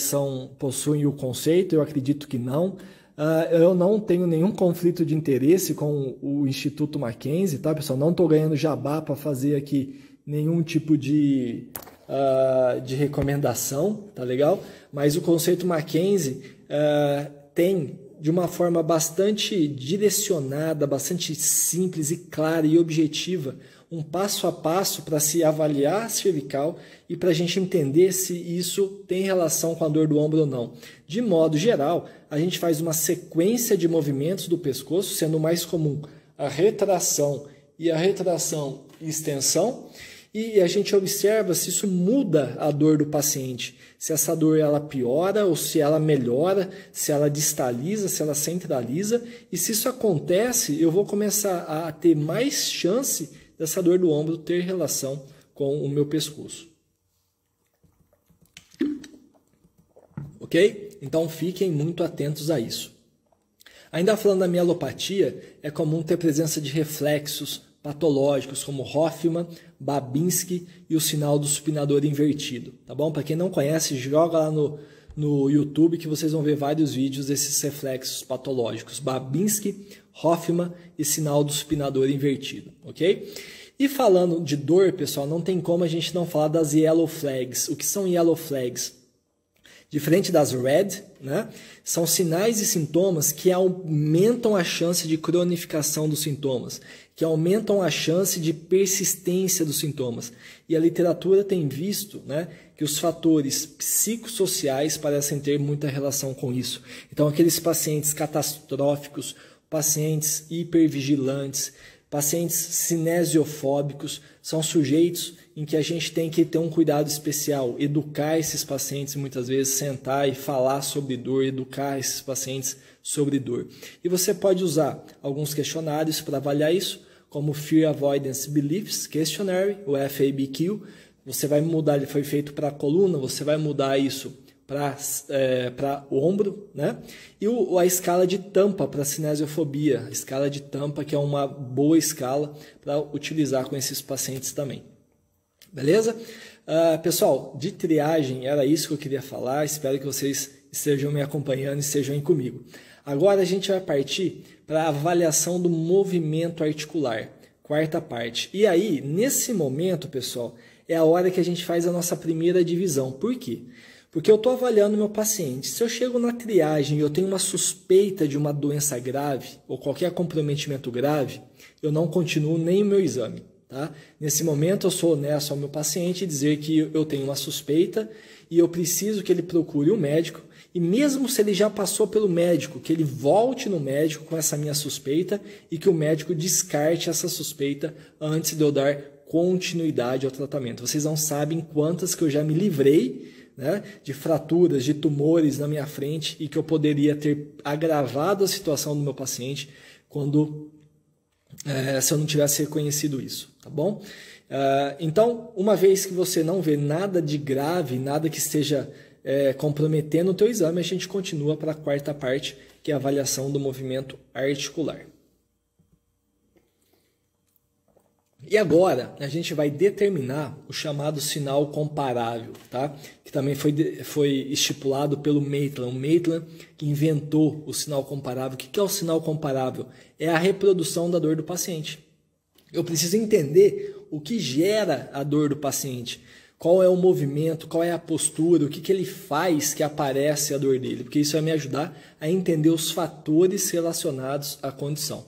possuem o conceito, eu acredito que não. Eu não tenho nenhum conflito de interesse com o Instituto Mackenzie, tá, pessoal? Não estou ganhando jabá para fazer aqui nenhum tipo de recomendação, tá legal? Mas o conceito Mackenzie tem, de uma forma bastante direcionada, bastante simples e clara e objetiva, um passo a passo para se avaliar a cervical e para a gente entender se isso tem relação com a dor do ombro ou não. De modo geral, a gente faz uma sequência de movimentos do pescoço, sendo mais comum a retração e extensão, e a gente observa se isso muda a dor do paciente, se essa dor ela piora ou se ela melhora, se ela distaliza, se ela centraliza, e se isso acontece, eu vou começar a ter mais chance dessa dor do ombro ter relação com o meu pescoço. Ok? Então fiquem muito atentos a isso. Ainda falando da mielopatia, é comum ter presença de reflexos patológicos como Hoffmann, Babinski e o sinal do supinador invertido, tá bom? Para quem não conhece, joga lá no YouTube que vocês vão ver vários vídeos desses reflexos patológicos, Babinski, Hoffmann e sinal do supinador invertido, ok? E falando de dor, pessoal, não tem como a gente não falar das yellow flags. O que são yellow flags? Diferente das red, né? São sinais e sintomas que aumentam a chance de cronificação dos sintomas, que aumentam a chance de persistência dos sintomas. E a literatura tem visto, né, que os fatores psicossociais parecem ter muita relação com isso. Então, aqueles pacientes catastróficos, pacientes hipervigilantes, pacientes cinesiofóbicos, são sujeitos em que a gente tem que ter um cuidado especial, educar esses pacientes, muitas vezes sentar e falar sobre dor, educar esses pacientes sobre dor. E você pode usar alguns questionários para avaliar isso, como o Fear Avoidance Beliefs Questionary, o FABQ. Você vai mudar, ele foi feito para a coluna, você vai mudar isso para o ombro, né? E a escala de tampa para cinesiofobia, a escala de tampa que é uma boa escala para utilizar com esses pacientes também. Beleza? Pessoal, de triagem era isso que eu queria falar, espero que vocês estejam me acompanhando e estejam aí comigo. Agora a gente vai partir para a avaliação do movimento articular, quarta parte. E aí, nesse momento, pessoal, é a hora que a gente faz a nossa primeira divisão. Por quê? Porque eu estou avaliando meu paciente. Se eu chego na triagem e eu tenho uma suspeita de uma doença grave ou qualquer comprometimento grave, eu não continuo nem o meu exame. Tá? Nesse momento eu sou honesto ao meu paciente e dizer que eu tenho uma suspeita e eu preciso que ele procure o médico. E mesmo se ele já passou pelo médico, que ele volte no médico com essa minha suspeita e que o médico descarte essa suspeita antes de eu dar continuidade ao tratamento. Vocês não sabem quantas que eu já me livrei, né, de fraturas, de tumores na minha frente e que eu poderia ter agravado a situação do meu paciente se eu não tivesse reconhecido isso, tá bom? Então, uma vez que você não vê nada de grave, nada que esteja comprometendo o teu exame, a gente continua para a quarta parte, que é a avaliação do movimento articular. E agora a gente vai determinar o chamado sinal comparável, tá? Que também foi estipulado pelo Maitland. O Maitland que inventou o sinal comparável. O que é o sinal comparável? É a reprodução da dor do paciente. Eu preciso entender o que gera a dor do paciente. Qual é o movimento, qual é a postura, o que ele faz que aparece a dor dele. Porque isso vai me ajudar a entender os fatores relacionados à condição.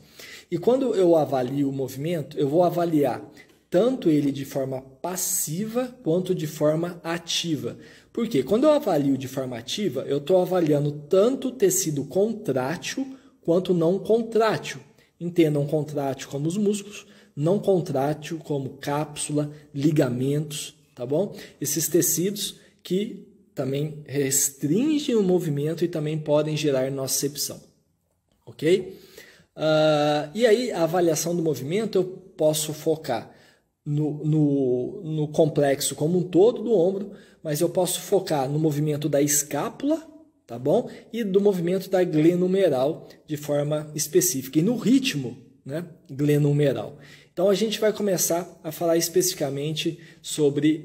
E quando eu avalio o movimento, eu vou avaliar tanto ele de forma passiva quanto de forma ativa. Por quê? Quando eu avalio de forma ativa, eu estou avaliando tanto o tecido contrátil quanto não contrátil. Entendam contrátil como os músculos, não contrátil como cápsula, ligamentos, tá bom? Esses tecidos que também restringem o movimento e também podem gerar nocicepção, ok? E aí, a avaliação do movimento, eu posso focar no complexo como um todo do ombro, mas eu posso focar no movimento da escápula, tá bom? E do movimento da glenumeral de forma específica. E no ritmo, né, glenumeral. Então, a gente vai começar a falar especificamente sobre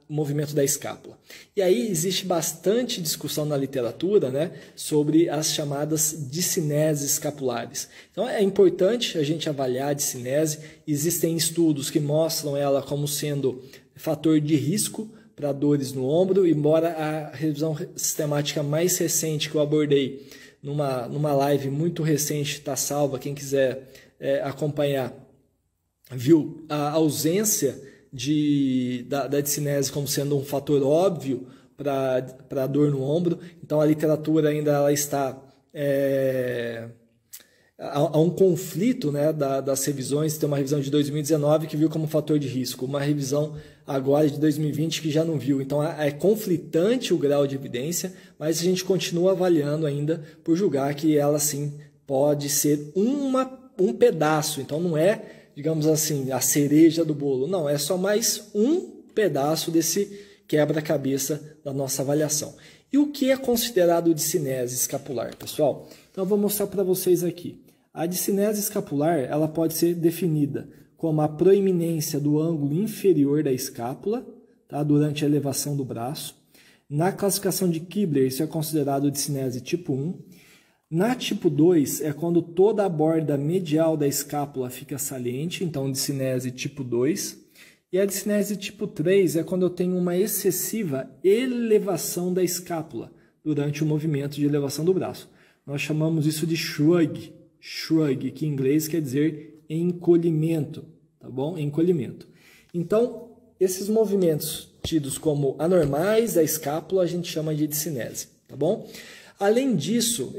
o movimento da escápula. E aí existe bastante discussão na literatura, né, sobre as chamadas discineses escapulares. Então é importante a gente avaliar a discinese. Existem estudos que mostram ela como sendo fator de risco para dores no ombro, embora a revisão sistemática mais recente que eu abordei numa live muito recente, está salva, quem quiser acompanhar, viu a ausência da discinese como sendo um fator óbvio para a dor no ombro. Então a literatura ainda ela está há um conflito, né, das revisões. Tem uma revisão de 2019 que viu como fator de risco, uma revisão agora de 2020 que já não viu. Então é conflitante o grau de evidência, mas a gente continua avaliando ainda por julgar que ela sim pode ser um pedaço. Então não é, digamos assim, a cereja do bolo. Não, é só mais um pedaço desse quebra-cabeça da nossa avaliação. E o que é considerado discinese escapular, pessoal? Então eu vou mostrar para vocês aqui. A discinese escapular ela pode ser definida como a proeminência do ângulo inferior da escápula, tá? Durante a elevação do braço. Na classificação de Kibler, isso é considerado discinese tipo 1. Na tipo 2, é quando toda a borda medial da escápula fica saliente, então discinese tipo 2. E a discinese tipo 3 é quando eu tenho uma excessiva elevação da escápula durante o movimento de elevação do braço. Nós chamamos isso de shrug, que em inglês quer dizer encolhimento, tá bom? Encolhimento. Então, esses movimentos tidos como anormais da escápula a gente chama de discinese, tá bom? Além disso,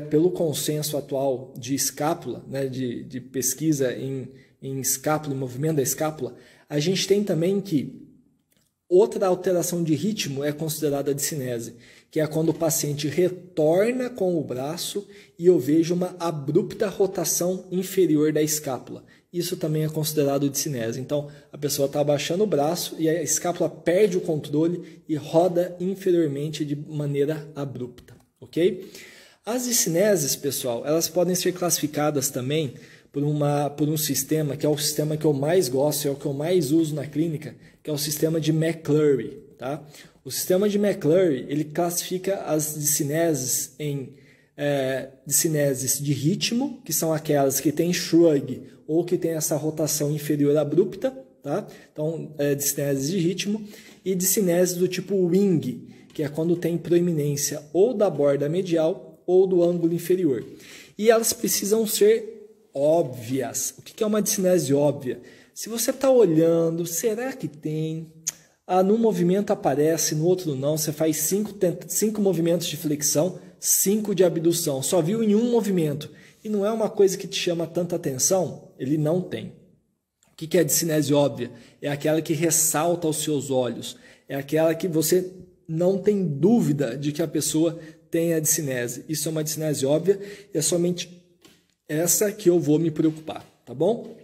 pelo consenso atual de escápula, né, de pesquisa em escápula, em movimento da escápula, a gente tem também que outra alteração de ritmo é considerada discinese, que é quando o paciente retorna com o braço e eu vejo uma abrupta rotação inferior da escápula. Isso também é considerado discinese. Então, a pessoa está abaixando o braço e a escápula perde o controle e roda inferiormente de maneira abrupta, ok? As discineses, pessoal, elas podem ser classificadas também por um sistema que é o sistema que eu mais gosto, é o que eu mais uso na clínica, que é o sistema de McClurry, tá? O sistema de McClurry, ele classifica as discineses em discineses de ritmo, que são aquelas que têm shrug ou que têm essa rotação inferior abrupta, tá? Então, discineses de ritmo, e discineses do tipo wing, que é quando tem proeminência ou da borda medial ou do ângulo inferior. E elas precisam ser óbvias. O que é uma discinese óbvia? Se você está olhando, será que tem? Num movimento aparece, no outro não. Você faz 5 movimentos de flexão, 5 de abdução. Só viu em um movimento. E não é uma coisa que te chama tanta atenção? Ele não tem. O que é a discinese óbvia? É aquela que ressalta aos seus olhos. É aquela que você não tem dúvida de que a pessoa tem a discinese. Isso é uma discinese óbvia e é somente essa que eu vou me preocupar, tá bom?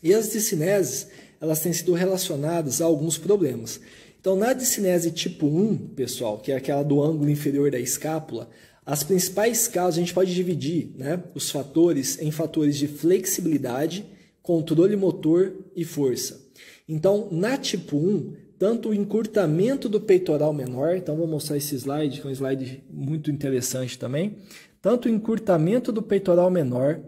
E as discineses, elas têm sido relacionadas a alguns problemas. Então, na discinese tipo 1, pessoal, que é aquela do ângulo inferior da escápula, as principais causas a gente pode dividir, né, os fatores em fatores de flexibilidade, controle motor e força. Então, na tipo 1, tanto o encurtamento do peitoral menor, então vou mostrar esse slide, que é um slide muito interessante também, tanto o encurtamento do peitoral menor,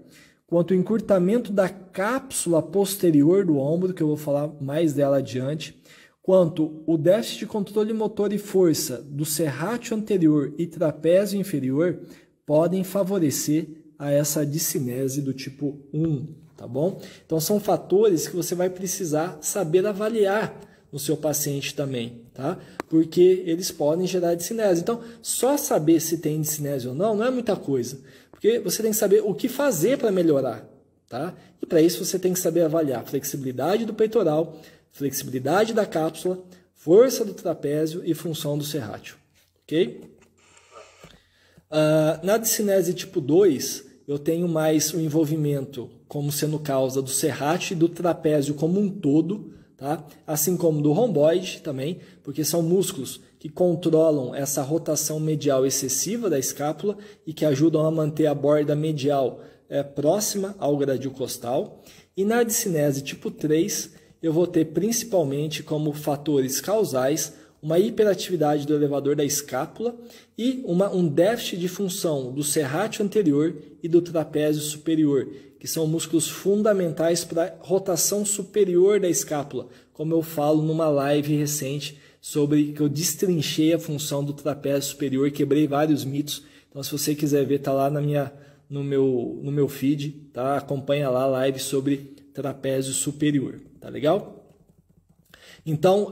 quanto o encurtamento da cápsula posterior do ombro, que eu vou falar mais dela adiante, quanto o déficit de controle motor e força do serrátil anterior e trapézio inferior podem favorecer a essa discinese do tipo 1, tá bom? Então são fatores que você vai precisar saber avaliar no seu paciente também, tá? Porque eles podem gerar discinese. Então, só saber se tem discinese ou não é muita coisa, porque você tem que saber o que fazer para melhorar, tá? E para isso você tem que saber avaliar a flexibilidade do peitoral, flexibilidade da cápsula, força do trapézio e função do serrátil, ok? Na discinese tipo 2, eu tenho mais o envolvimento como sendo causa do serrátil e do trapézio como um todo, tá? Assim como do romboide também, porque são músculos que controlam essa rotação medial excessiva da escápula e que ajudam a manter a borda medial próxima ao gradil costal. E na discinese tipo 3, eu vou ter principalmente como fatores causais uma hiperatividade do elevador da escápula e um déficit de função do serrátil anterior e do trapézio superior, que são músculos fundamentais para a rotação superior da escápula, como eu falo numa live recente sobre que eu destrinchei a função do trapézio superior e quebrei vários mitos. Então, se você quiser ver, tá lá no meu feed, tá? Acompanha lá a live sobre trapézio superior, tá legal? Então,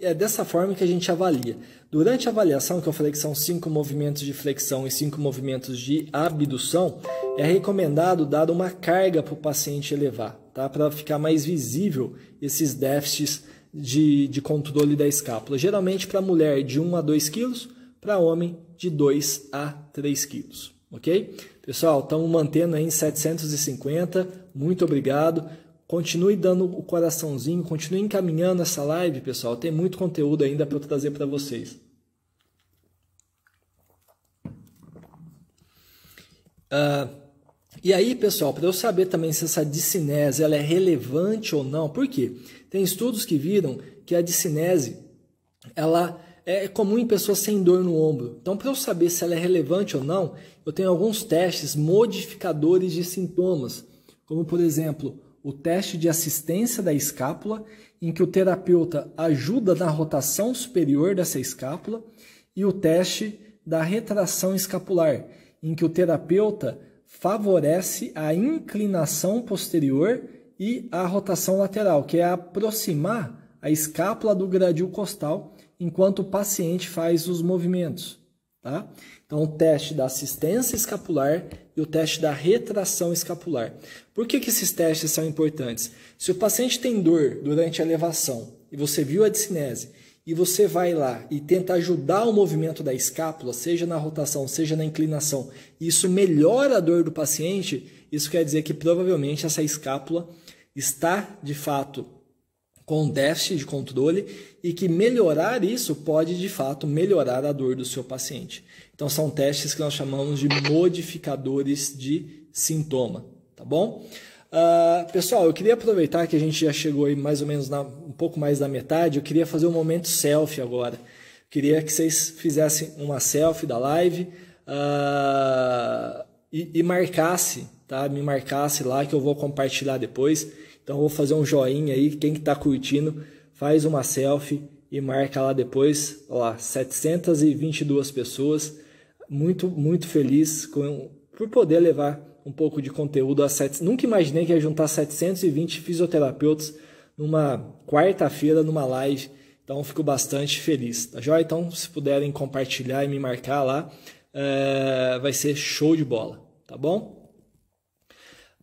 é dessa forma que a gente avalia. Durante a avaliação, que eu falei que são 5 movimentos de flexão e 5 movimentos de abdução, é recomendado dar uma carga para o paciente elevar, tá? Para ficar mais visível esses déficits de controle da escápula. Geralmente para mulher de 1 a 2 quilos, para homem de 2 a 3 quilos. Ok? Pessoal, estamos mantendo aí em 750. Muito obrigado. Continue dando o coraçãozinho, continue encaminhando essa live, pessoal. Tem muito conteúdo ainda para eu trazer para vocês. E aí, pessoal, para eu saber também se essa discinese ela é relevante ou não, por quê? Tem estudos que viram que a discinese ela é comum em pessoas sem dor no ombro. Então, para eu saber se ela é relevante ou não, eu tenho alguns testes modificadores de sintomas, como, por exemplo, o teste de assistência da escápula, em que o terapeuta ajuda na rotação superior dessa escápula, e o teste da retração escapular, em que o terapeuta favorece a inclinação posterior e a rotação lateral, que é aproximar a escápula do gradil costal enquanto o paciente faz os movimentos. Tá? Então, o teste da assistência escapular e o teste da retração escapular. Por que esses testes são importantes? Se o paciente tem dor durante a elevação e você viu a discinese e você vai lá e tenta ajudar o movimento da escápula, seja na rotação, seja na inclinação, e isso melhora a dor do paciente, isso quer dizer que provavelmente essa escápula está, de fato, com déficit de controle e que melhorar isso pode, de fato, melhorar a dor do seu paciente. Então, são testes que nós chamamos de modificadores de sintoma, tá bom? Pessoal, eu queria aproveitar que a gente já chegou aí mais ou menos um pouco mais da metade, eu queria fazer um momento selfie agora. Eu queria que vocês fizessem uma selfie da live e marcasse, tá? Me marcasse lá que eu vou compartilhar depois. Então, eu vou fazer um joinha aí, quem está curtindo, faz uma selfie e marca lá depois. Olha lá, 722 pessoas, muito feliz por poder levar um pouco de conteúdo a Nunca imaginei que ia juntar 720 fisioterapeutas numa quarta-feira, numa live. Então, fico bastante feliz, tá joia? Então, se puderem compartilhar e me marcar lá, vai ser show de bola, tá bom?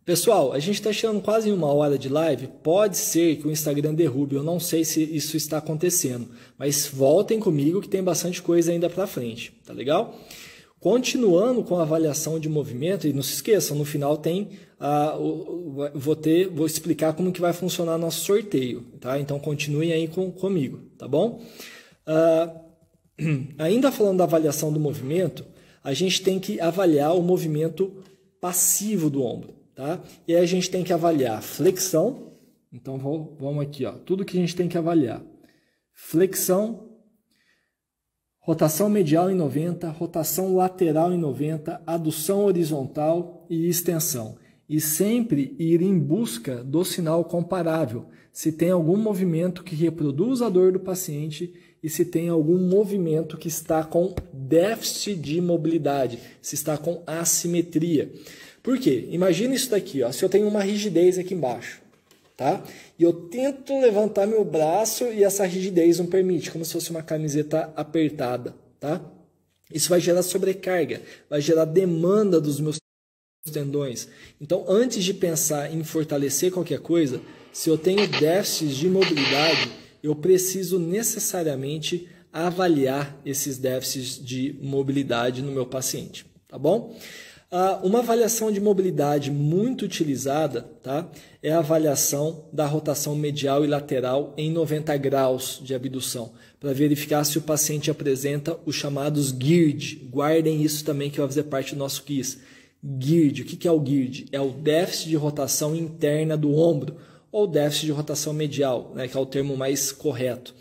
Pessoal, a gente está chegando quase em 1 hora de live. Pode ser que o Instagram derrube, eu não sei se isso está acontecendo, mas voltem comigo que tem bastante coisa ainda para frente, tá legal? Continuando com a avaliação de movimento, e não se esqueçam, no final tem vou explicar como que vai funcionar nosso sorteio, tá? Então continuem aí comigo, tá bom? Ainda falando da avaliação do movimento, a gente tem que avaliar o movimento passivo do ombro. Tá? E aí a gente tem que avaliar flexão. Então vamos aqui, ó, tudo que a gente tem que avaliar: flexão, rotação medial em 90, rotação lateral em 90, adução horizontal e extensão. E sempre ir em busca do sinal comparável, se tem algum movimento que reproduz a dor do paciente e se tem algum movimento que está com déficit de mobilidade, se está com assimetria. Por quê? Imagina isso daqui, ó. Se eu tenho uma rigidez aqui embaixo, tá? E eu tento levantar meu braço e essa rigidez não permite, como se fosse uma camiseta apertada, tá? Isso vai gerar sobrecarga, vai gerar demanda dos meus tendões. Então, antes de pensar em fortalecer qualquer coisa, se eu tenho déficits de mobilidade, eu preciso necessariamente avaliar esses déficits de mobilidade no meu paciente, tá bom? Uma avaliação de mobilidade muito utilizada, tá, é a avaliação da rotação medial e lateral em 90 graus de abdução, para verificar se o paciente apresenta os chamados GIRD. Guardem isso também que vai fazer parte do nosso quiz. GIRD, o que é o GIRD? É o déficit de rotação interna do ombro, ou déficit de rotação medial, né, que é o termo mais correto.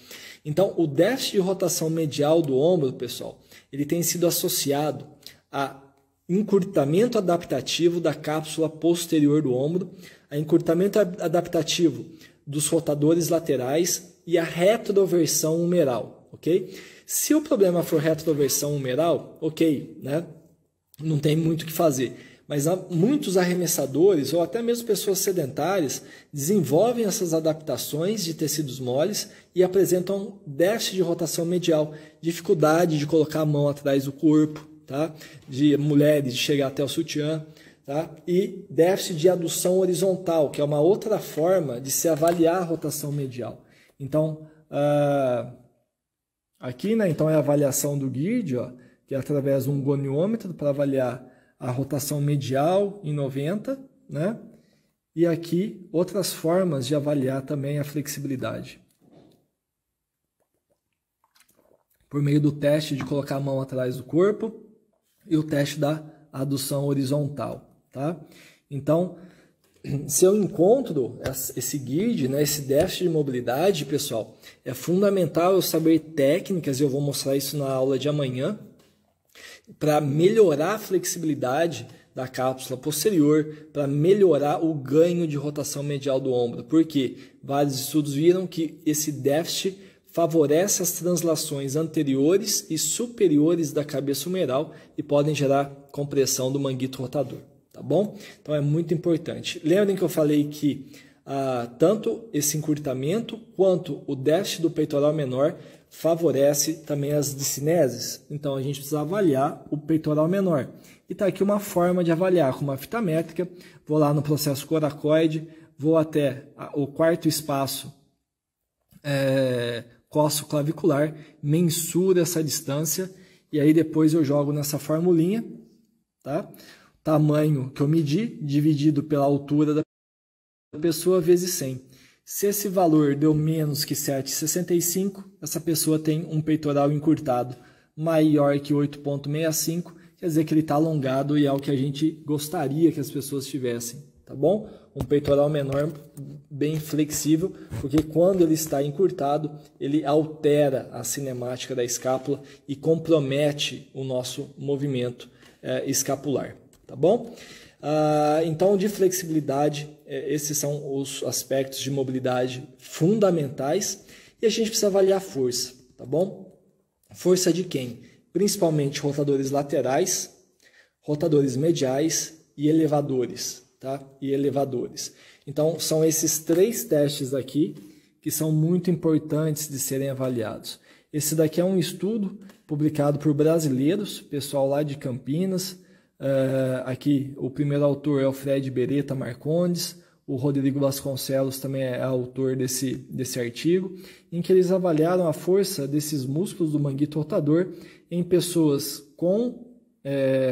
Então, o déficit de rotação medial do ombro, pessoal, ele tem sido associado a encurtamento adaptativo da cápsula posterior do ombro, a encurtamento adaptativo dos rotadores laterais e a retroversão humeral, ok? Se o problema for retroversão humeral, ok, né? Não tem muito o que fazer. Mas muitos arremessadores ou até mesmo pessoas sedentárias desenvolvem essas adaptações de tecidos moles e apresentam déficit de rotação medial, dificuldade de colocar a mão atrás do corpo, tá? De mulheres de chegar até o sutiã, tá? E déficit de adução horizontal, que é uma outra forma de se avaliar a rotação medial. Então, aqui, né, então é a avaliação do GIRD, ó, que é através de um goniômetro para avaliar a rotação medial em 90, né? E aqui outras formas de avaliar também a flexibilidade. Por meio do teste de colocar a mão atrás do corpo, e o teste da adução horizontal, tá? Então, se eu encontro esse GIRD, né, esse déficit de mobilidade, pessoal, é fundamental eu saber técnicas, e eu vou mostrar isso na aula de amanhã, para melhorar a flexibilidade da cápsula posterior, para melhorar o ganho de rotação medial do ombro, porque vários estudos viram que esse déficit favorece as translações anteriores e superiores da cabeça humeral e podem gerar compressão do manguito rotador, tá bom? Então é muito importante. Lembrem que eu falei que tanto esse encurtamento quanto o déficit do peitoral menor favorece também as discineses. Então a gente precisa avaliar o peitoral menor. E está aqui uma forma de avaliar com uma fita métrica. Vou lá no processo coracoide, vou até o quarto espaço costo-clavicular, mensuro essa distância e aí depois eu jogo nessa formulinha, tá? Tamanho que eu medi dividido pela altura da pessoa vezes 100. Se esse valor deu menos que 7,65, essa pessoa tem um peitoral encurtado maior que 8,65, quer dizer que ele está alongado e é o que a gente gostaria que as pessoas tivessem, tá bom? Um peitoral menor, bem flexível, porque quando ele está encurtado, ele altera a cinemática da escápula e compromete o nosso movimento escapular, tá bom? Então, de flexibilidade, esses são os aspectos de mobilidade fundamentais e a gente precisa avaliar a força, tá bom? Força de quem? Principalmente rotadores laterais, rotadores mediais e elevadores, tá? E elevadores. Então, são esses 3 testes aqui que são muito importantes de serem avaliados. Esse daqui é um estudo publicado por brasileiros, pessoal lá de Campinas. Aqui o primeiro autor é o Fred Beretta Marcondes, o Rodrigo Vasconcelos também é autor desse artigo, em que eles avaliaram a força desses músculos do manguito rotador em pessoas com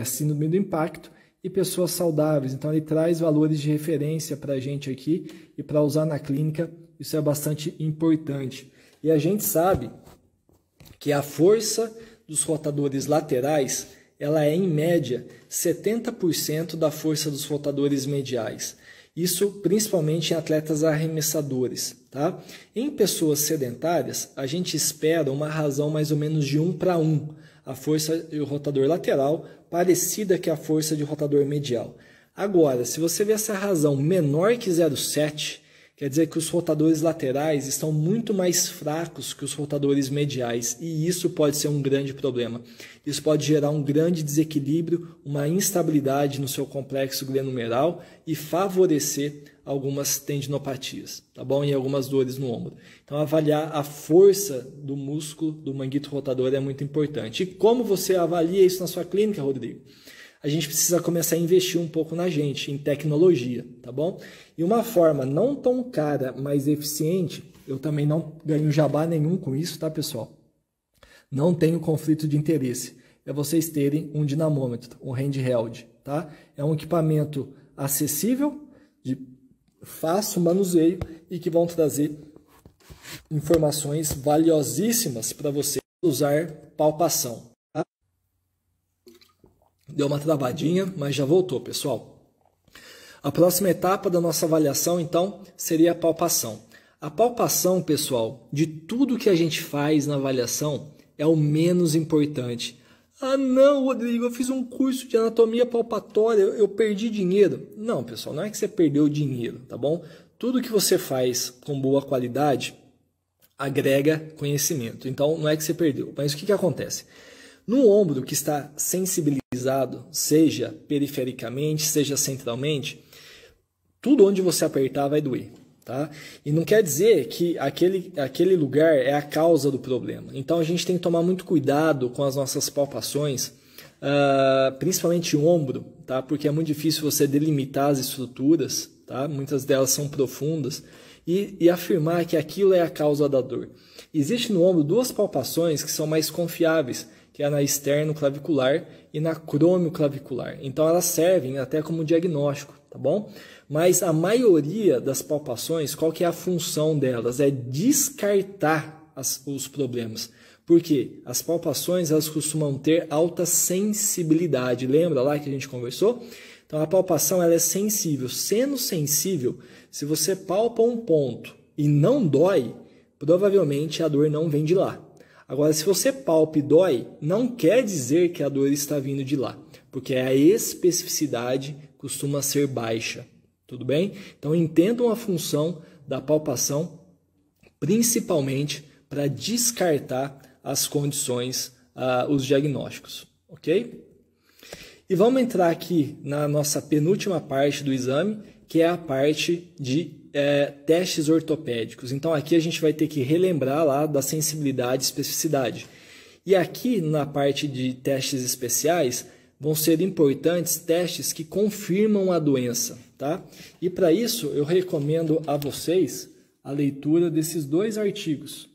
síndrome do impacto e pessoas saudáveis. Então ele traz valores de referência para a gente aqui e para usar na clínica, isso é bastante importante. E a gente sabe que a força dos rotadores laterais ela é, em média, 70% da força dos rotadores mediais. Isso principalmente em atletas arremessadores, tá? Em pessoas sedentárias, a gente espera uma razão mais ou menos de 1:1. A força do rotador lateral parecida que a força de rotador medial. Agora, se você vê essa razão menor que 0,7, quer dizer que os rotadores laterais estão muito mais fracos que os rotadores mediais e isso pode ser um grande problema. Isso pode gerar um grande desequilíbrio, uma instabilidade no seu complexo glenohumeral e favorecer algumas tendinopatias, tá bom? E algumas dores no ombro. Então, avaliar a força do músculo do manguito rotador é muito importante. E como você avalia isso na sua clínica, Rodrigo? A gente precisa começar a investir um pouco na gente, em tecnologia, tá bom? E uma forma não tão cara, mas eficiente, eu também não ganho jabá nenhum com isso, tá, pessoal? Não tenho conflito de interesse. É vocês terem um dinamômetro, um handheld, tá? É um equipamento acessível, de fácil manuseio e que vão trazer informações valiosíssimas para você usar palpação. Deu uma travadinha, mas já voltou, pessoal. A próxima etapa da nossa avaliação, então, seria a palpação. A palpação, pessoal, de tudo que a gente faz na avaliação, é o menos importante. Ah, não, Rodrigo, eu fiz um curso de anatomia palpatória, eu perdi dinheiro. Não, pessoal, não é que você perdeu dinheiro, tá bom? Tudo que você faz com boa qualidade agrega conhecimento. Então, não é que você perdeu. Mas o que acontece? No ombro que está sensibilizado, seja perifericamente, seja centralmente, tudo onde você apertar vai doer, tá? E não quer dizer que aquele lugar é a causa do problema. Então a gente tem que tomar muito cuidado com as nossas palpações, principalmente o ombro, tá? Porque é muito difícil você delimitar as estruturas, tá? Muitas delas são profundas, e afirmar que aquilo é a causa da dor. Existe no ombro 2 palpações que são mais confiáveis, que é na externo-clavicular e na crônio-clavicular. Então elas servem até como diagnóstico, tá bom? Mas a maioria das palpações, qual que é a função delas? É descartar os problemas. Por quê? As palpações elas costumam ter alta sensibilidade. Lembra lá que a gente conversou? Então a palpação ela é sensível. Sendo sensível, se você palpa um ponto e não dói, provavelmente a dor não vem de lá. Agora, se você palpa e dói, não quer dizer que a dor está vindo de lá, porque a especificidade costuma ser baixa. Tudo bem? Então entendam a função da palpação, principalmente para descartar as condições, os diagnósticos, ok? E vamos entrar aqui na nossa penúltima parte do exame, que é a parte de testes ortopédicos. Então aqui a gente vai ter que relembrar lá da sensibilidade e especificidade. E aqui na parte de testes especiais vão ser importantes testes que confirmam a doença, tá? E para isso eu recomendo a vocês a leitura desses 2 artigos.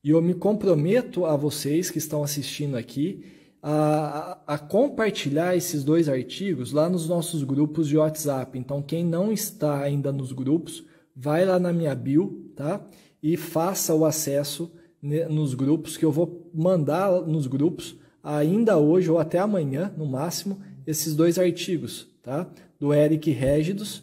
E eu me comprometo a vocês que estão assistindo aqui a compartilhar esses 2 artigos lá nos nossos grupos de WhatsApp. Então, quem não está ainda nos grupos, vai lá na minha bio, tá? E faça o acesso nos grupos, que eu vou mandar nos grupos ainda hoje ou até amanhã, no máximo, esses 2 artigos, tá? Do Eric Régidos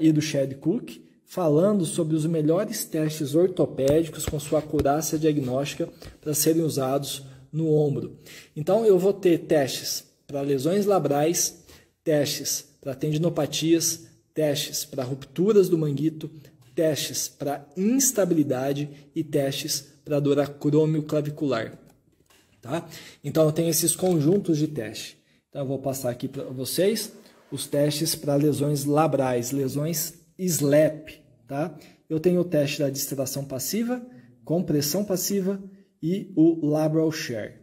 e do Chad Cook, falando sobre os melhores testes ortopédicos com sua acurácia diagnóstica para serem usados no ombro. Então eu vou ter testes para lesões labrais, testes para tendinopatias, testes para rupturas do manguito, testes para instabilidade e testes para dor acromioclavicular. Tá? Então eu tenho esses conjuntos de teste. Então eu vou passar aqui para vocês os testes para lesões labrais, lesões SLAP. Tá? Eu tenho o teste da distração passiva, compressão passiva e o labral shear.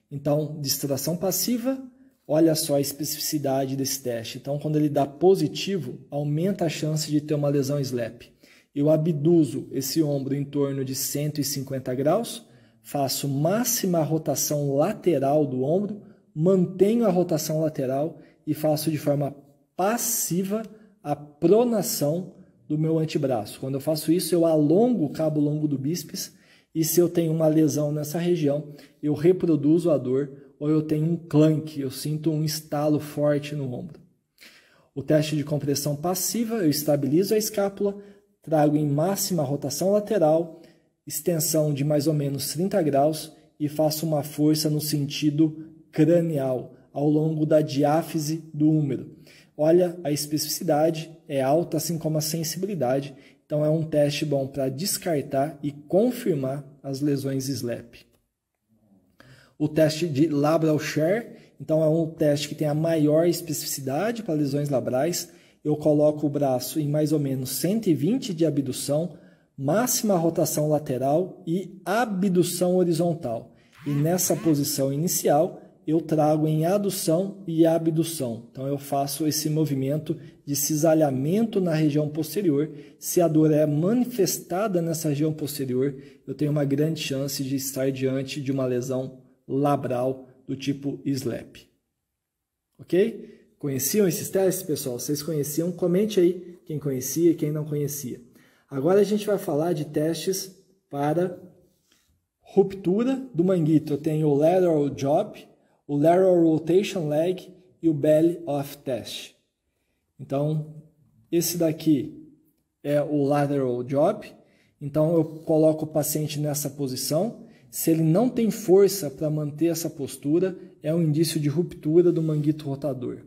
Então, distração passiva, olha só a especificidade desse teste. Então, quando ele dá positivo, aumenta a chance de ter uma lesão SLAP. Eu abduzo esse ombro em torno de 150 graus, faço máxima rotação lateral do ombro, mantenho a rotação lateral e faço de forma passiva a pronação do meu antebraço. Quando eu faço isso, eu alongo o cabo longo do bíceps. E se eu tenho uma lesão nessa região, eu reproduzo a dor ou eu tenho um clank, eu sinto um estalo forte no ombro. O teste de compressão passiva, eu estabilizo a escápula, trago em máxima rotação lateral, extensão de mais ou menos 30 graus e faço uma força no sentido cranial, ao longo da diáfise do húmero. Olha, a especificidade é alta, assim como a sensibilidade. Então, é um teste bom para descartar e confirmar as lesões SLAP. O teste de labral shear, então é um teste que tem a maior especificidade para lesões labrais. Eu coloco o braço em mais ou menos 120 de abdução, máxima rotação lateral e abdução horizontal. E nessa posição inicial, eu trago em adução e abdução. Então, eu faço esse movimento de cisalhamento na região posterior. Se a dor é manifestada nessa região posterior, eu tenho uma grande chance de estar diante de uma lesão labral do tipo SLAP. Ok? Conheciam esses testes, pessoal? Vocês conheciam? Comente aí quem conhecia e quem não conhecia. Agora a gente vai falar de testes para ruptura do manguito. Eu tenho o lateral job, o lateral rotation leg e o belly off test. Então, esse daqui é o lateral job. Então, eu coloco o paciente nessa posição. Se ele não tem força para manter essa postura, é um indício de ruptura do manguito rotador.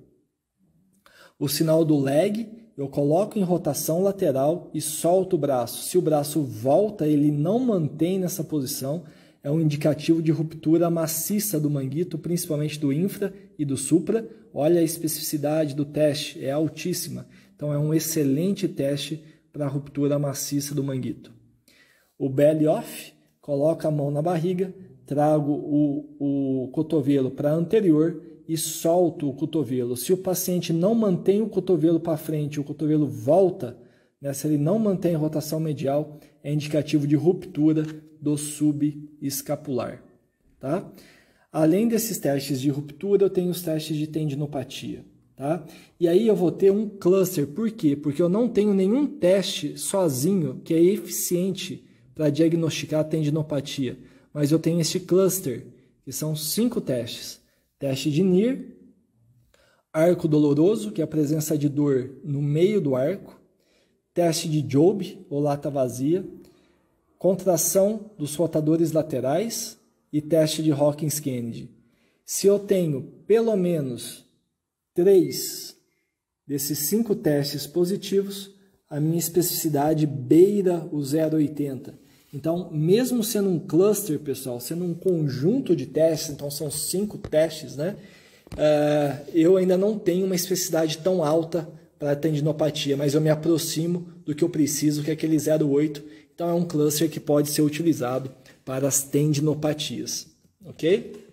O sinal do leg, eu coloco em rotação lateral e solto o braço. Se o braço volta, ele não mantém nessa posição, é um indicativo de ruptura maciça do manguito, principalmente do infra e do supra. Olha a especificidade do teste, é altíssima. Então é um excelente teste para a ruptura maciça do manguito. O belly off, coloco a mão na barriga, trago o cotovelo para anterior e solto o cotovelo. Se o paciente não mantém o cotovelo para frente, o cotovelo volta, né? Se ele não mantém a rotação medial, é indicativo de ruptura do subescapular. Tá? Além desses testes de ruptura, eu tenho os testes de tendinopatia. Tá? E aí eu vou ter um cluster. Por quê? Porque eu não tenho nenhum teste sozinho que é eficiente para diagnosticar a tendinopatia. Mas eu tenho este cluster, que são 5 testes. Teste de NIR, arco doloroso, que é a presença de dor no meio do arco, teste de Job, ou lata vazia, contração dos rotadores laterais e teste de Hawkins-Kennedy. Se eu tenho pelo menos 3 desses 5 testes positivos, a minha especificidade beira o 0,80. Então, mesmo sendo um cluster, pessoal, sendo um conjunto de testes, então são 5 testes, né? Eu ainda não tenho uma especificidade tão alta para a tendinopatia, mas eu me aproximo do que eu preciso, que é aquele 0,8. Então, é um cluster que pode ser utilizado para as tendinopatias, ok?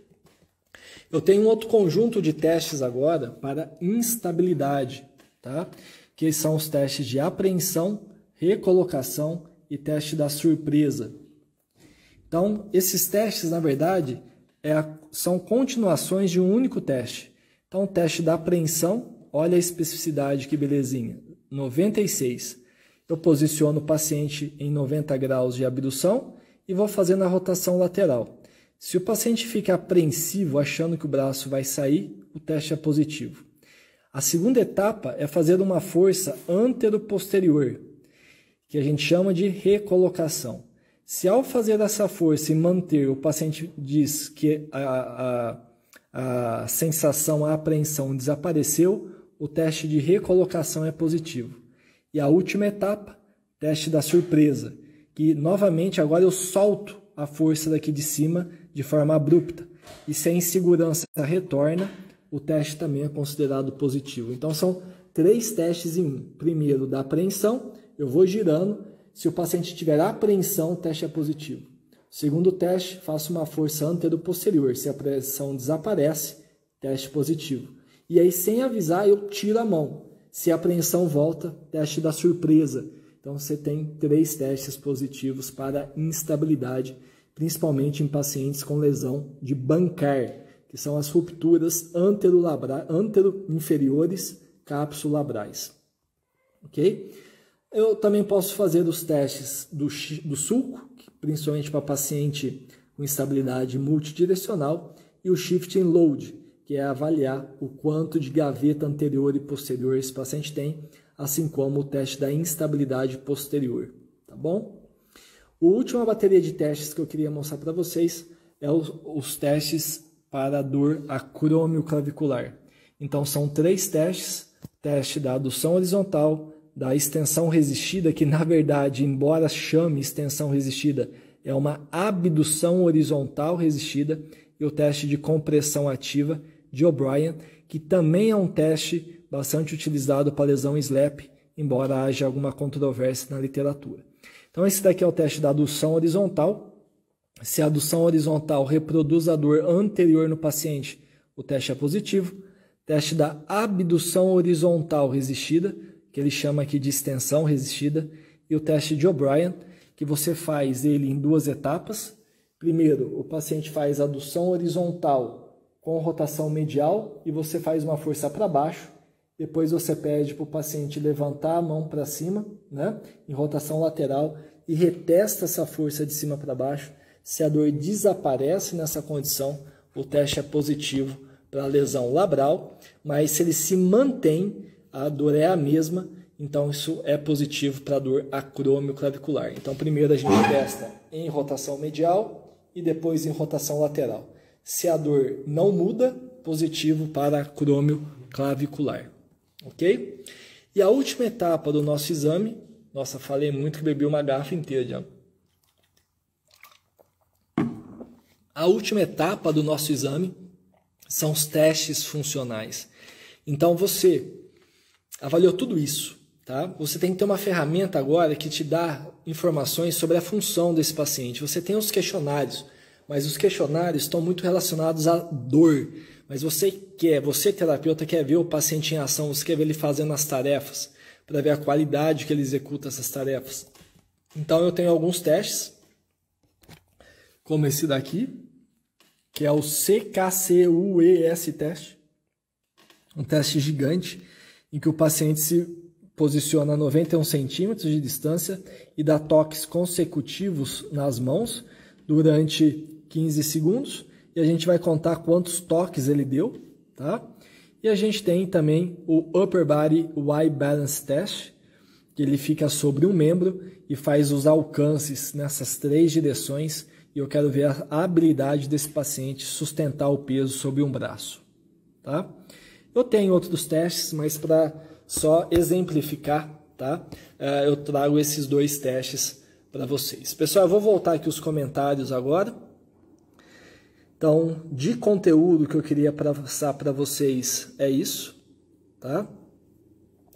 Eu tenho um outro conjunto de testes agora para instabilidade, tá? Que são os testes de apreensão, recolocação e teste da surpresa. Então, esses testes, na verdade, são continuações de um único teste. Então, o teste da apreensão, olha a especificidade, que belezinha, 96. Eu posiciono o paciente em 90 graus de abdução e vou fazendo a rotação lateral. Se o paciente fica apreensivo, achando que o braço vai sair, o teste é positivo. A segunda etapa é fazer uma força antero-posterior, que a gente chama de recolocação. Se ao fazer essa força e manter, o paciente diz que a sensação, a apreensão desapareceu, o teste de recolocação é positivo. E a última etapa, teste da surpresa, que novamente agora eu solto a força daqui de cima de forma abrupta. E se a insegurança retorna, o teste também é considerado positivo. Então são 3 testes em um. Primeiro, da apreensão, eu vou girando. Se o paciente tiver apreensão, o teste é positivo. Segundo teste, faço uma força antero-posterior. Se a apreensão desaparece, teste positivo. E aí, sem avisar, eu tiro a mão. Se a apreensão volta, teste da surpresa. Então, você tem 3 testes positivos para instabilidade, principalmente em pacientes com lesão de Bankar, que são as rupturas antero-inferiores capsulabrais. Ok? Eu também posso fazer os testes do sulco, principalmente para paciente com instabilidade multidirecional, e o shifting load, que é avaliar o quanto de gaveta anterior e posterior esse paciente tem, assim como o teste da instabilidade posterior, tá bom? A última bateria de testes que eu queria mostrar para vocês é os testes para a dor acromioclavicular. Então são 3 testes: teste da adução horizontal, da extensão resistida, que na verdade, embora chame extensão resistida, é uma abdução horizontal resistida, e o teste de compressão ativa de O'Brien, que também é um teste bastante utilizado para lesão SLAP, embora haja alguma controvérsia na literatura. Então esse daqui é o teste da adução horizontal. Se a adução horizontal reproduz a dor anterior no paciente, o teste é positivo. Teste da abdução horizontal resistida, que ele chama aqui de extensão resistida, e o teste de O'Brien, que você faz ele em 2 etapas. Primeiro, o paciente faz adução horizontal com rotação medial e você faz uma força para baixo. Depois você pede para o paciente levantar a mão para cima, né, em rotação lateral, e retesta essa força de cima para baixo. Se a dor desaparece nessa condição, o teste é positivo para a lesão labral, mas se ele se mantém, a dor é a mesma, então isso é positivo para a dor acromioclavicular. Então primeiro a gente testa em rotação medial e depois em rotação lateral. Se a dor não muda, positivo para acromioclavicular. Ok? E a última etapa do nosso exame, nossa, falei muito que bebi uma garrafa inteira já. A última etapa do nosso exame são os testes funcionais. Então você avaliou tudo isso, tá? Você tem que ter uma ferramenta agora que te dá informações sobre a função desse paciente. Você tem os questionários, mas os questionários estão muito relacionados à dor. Mas você terapeuta, quer ver o paciente em ação, você quer ver ele fazendo as tarefas, para ver a qualidade que ele executa essas tarefas. Então eu tenho alguns testes, como esse daqui, que é o CKCUES teste, um teste gigante, em que o paciente se posiciona a 91 centímetros de distância e dá toques consecutivos nas mãos durante 15 segundos. E a gente vai contar quantos toques ele deu, tá? E a gente tem também o Upper Body Y Balance Test, que ele fica sobre um membro e faz os alcances nessas 3 direções. E eu quero ver a habilidade desse paciente sustentar o peso sobre um braço. Tá? Eu tenho outros testes, mas para só exemplificar, tá? Eu trago esses 2 testes para vocês. Pessoal, eu vou voltar aqui os comentários agora. Então, de conteúdo que eu queria passar para vocês é isso, tá?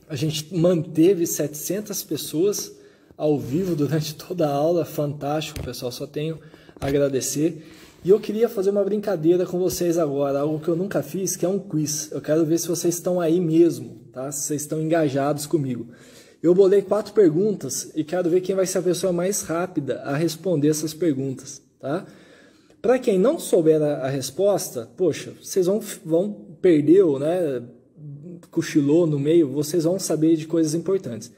A gente manteve 700 pessoas ao vivo durante toda a aula, fantástico, pessoal, só tenho a agradecer. E eu queria fazer uma brincadeira com vocês agora, algo que eu nunca fiz, que é um quiz. Eu quero ver se vocês estão aí mesmo, tá? Se vocês estão engajados comigo. Eu bolei 4 perguntas e quero ver quem vai ser a pessoa mais rápida a responder essas perguntas, tá? Para quem não souber a resposta, poxa, vocês vão perdeu, né? Cochilou no meio, vocês vão saber de coisas importantes.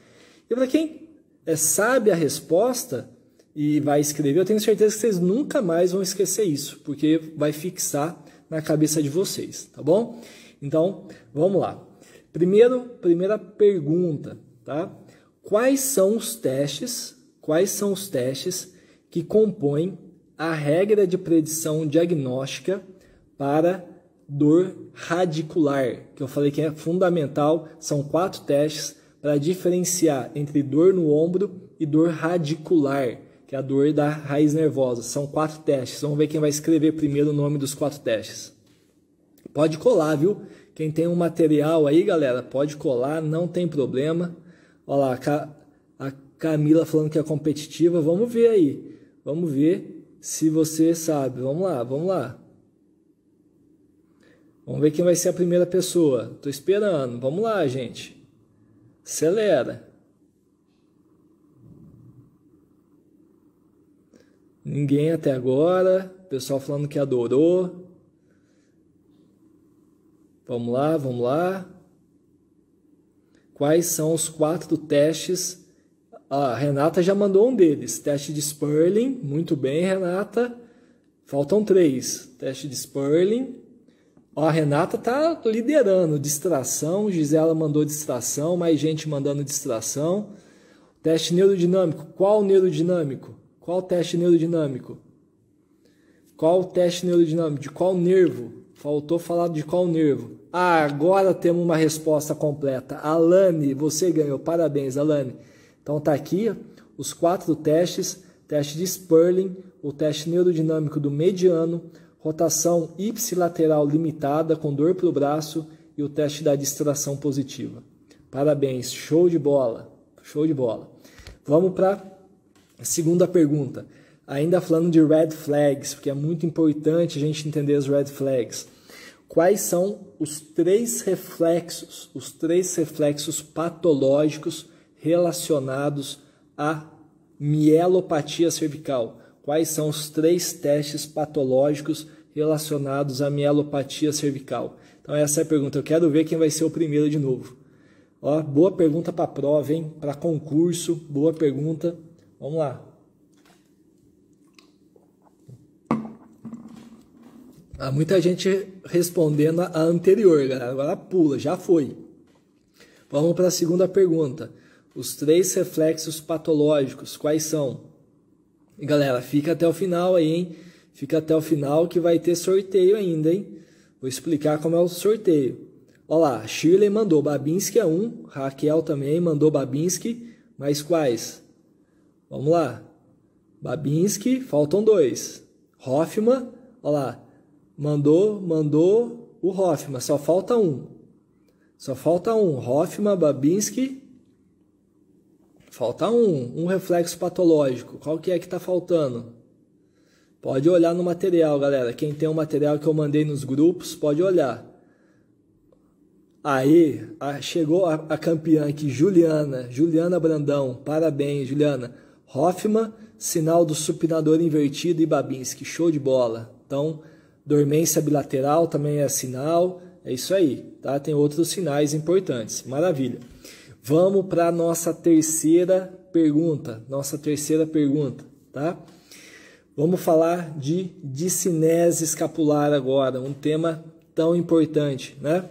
E para quem sabe a resposta e vai escrever, eu tenho certeza que vocês nunca mais vão esquecer isso, porque vai fixar na cabeça de vocês, tá bom? Então, vamos lá. Primeira pergunta, tá? Quais são os testes que compõem a regra de predição diagnóstica para dor radicular, que eu falei que é fundamental, são 4 testes para diferenciar entre dor no ombro e dor radicular, que é a dor da raiz nervosa. São 4 testes, vamos ver quem vai escrever primeiro o nome dos 4 testes. Pode colar, viu? Quem tem um material aí, galera, pode colar, não tem problema. Olha lá, a Camila falando que é competitiva, vamos ver aí, vamos ver se você sabe, vamos lá. Vamos ver quem vai ser a primeira pessoa. Estou esperando. Vamos lá, gente. Acelera. Ninguém até agora. O pessoal falando que adorou. Vamos lá. Quais são os 4 testes? A Renata já mandou um deles. Teste de Sperling. Muito bem, Renata. Faltam 3. Teste de Sperling. A Renata está liderando, distração, Gisela mandou distração, mais gente mandando distração. Teste neurodinâmico, qual neurodinâmico? Qual teste neurodinâmico? Qual teste neurodinâmico? De qual nervo? Faltou falar de qual nervo. Ah, agora temos uma resposta completa. Alane, você ganhou, parabéns, Alane. Então tá aqui os 4 testes, teste de Sperling, o teste neurodinâmico do mediano, rotação ipsilateral limitada com dor para o braço e o teste da distração positiva. Parabéns, show de bola, show de bola. Vamos para a segunda pergunta. Ainda falando de red flags, porque é muito importante a gente entender as red flags. Quais são os 3 reflexos patológicos relacionados à mielopatia cervical? Quais são os 3 testes patológicos relacionados à mielopatia cervical? Então essa é a pergunta. Eu quero ver quem vai ser o primeiro de novo. Ó, boa pergunta para a prova, hein? Para concurso, boa pergunta. Vamos lá. Há muita gente respondendo a anterior, galera. Agora pula, já foi. Vamos para a segunda pergunta. Os 3 reflexos patológicos, quais são? E galera, fica até o final aí, hein? Fica até o final que vai ter sorteio ainda, hein? Vou explicar como é o sorteio. Olha lá, Shirley mandou Babinski é 1, Raquel também mandou Babinski, mas quais? Vamos lá. Babinski, faltam 2. Hoffman, olha lá, mandou o Hoffman, só falta 1. Hoffman, Babinski. Falta um reflexo patológico. Qual que é que está faltando? Pode olhar no material, galera. Quem tem o material que eu mandei nos grupos, pode olhar. Aí, chegou a campeã aqui, Juliana Brandão. Parabéns, Juliana. Hoffman, sinal do supinador invertido e Babinski. Show de bola. Então, dormência bilateral também é sinal. É isso aí, tá? Tem outros sinais importantes. Maravilha. Vamos para a nossa terceira pergunta. Tá? Vamos falar de discinese escapular agora, um tema tão importante, né?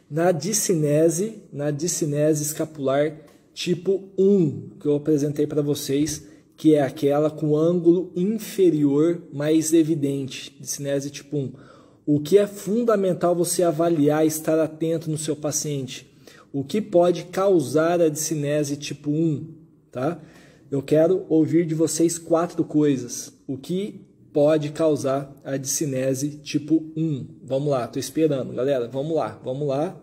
na discinese escapular tipo 1, que eu apresentei para vocês, que é aquela com ângulo inferior mais evidente, discinese tipo 1. O que é fundamental você avaliar e estar atento no seu paciente? O que pode causar a discinese tipo 1, tá? Eu quero ouvir de vocês 4 coisas. O que pode causar a discinese tipo 1? Vamos lá, tô esperando, galera. Vamos lá.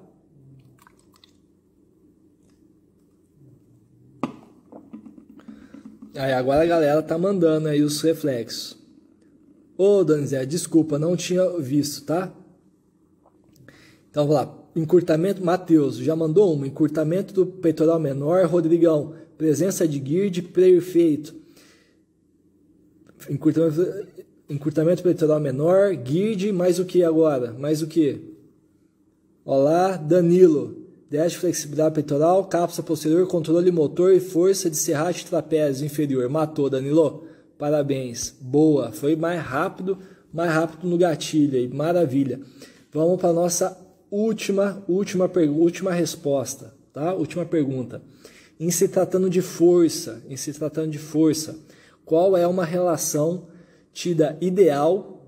Aí agora a galera tá mandando aí os reflexos. Ô, Donizé, desculpa, não tinha visto, tá? Então, vamos lá. Encurtamento, Matheus, já mandou uma. Encurtamento do peitoral menor, Rodrigão. Presença de GIRD perfeito. Encurtamento peitoral menor, GIRD, mais o que agora? Mais o que? Olá, Danilo. Déficit de flexibilidade peitoral, cápsula posterior, controle motor e força de serrate trapézio inferior. Matou, Danilo. Parabéns. Boa. Foi mais rápido no gatilho aí. Maravilha. Vamos para a nossa última resposta, tá? Última pergunta. Em se tratando de força, qual é uma relação tida ideal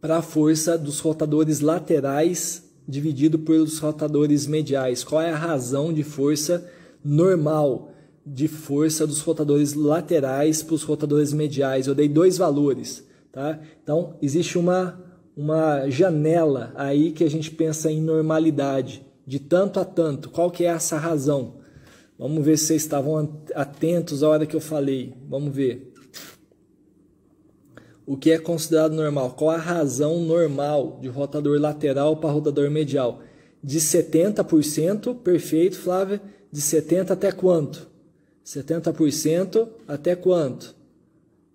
para a força dos rotadores laterais dividido pelos rotadores mediais? Qual é a razão de força normal de força dos rotadores laterais para os rotadores mediais? Eu dei 2 valores, tá? Então, existe uma janela aí que a gente pensa em normalidade, de tanto a tanto. Qual que é essa razão? Vamos ver se vocês estavam atentos à hora que eu falei. Vamos ver. O que é considerado normal? Qual a razão normal de rotador lateral para rotador medial? De 70%, perfeito, Flávia. De 70% até quanto? 70% até quanto?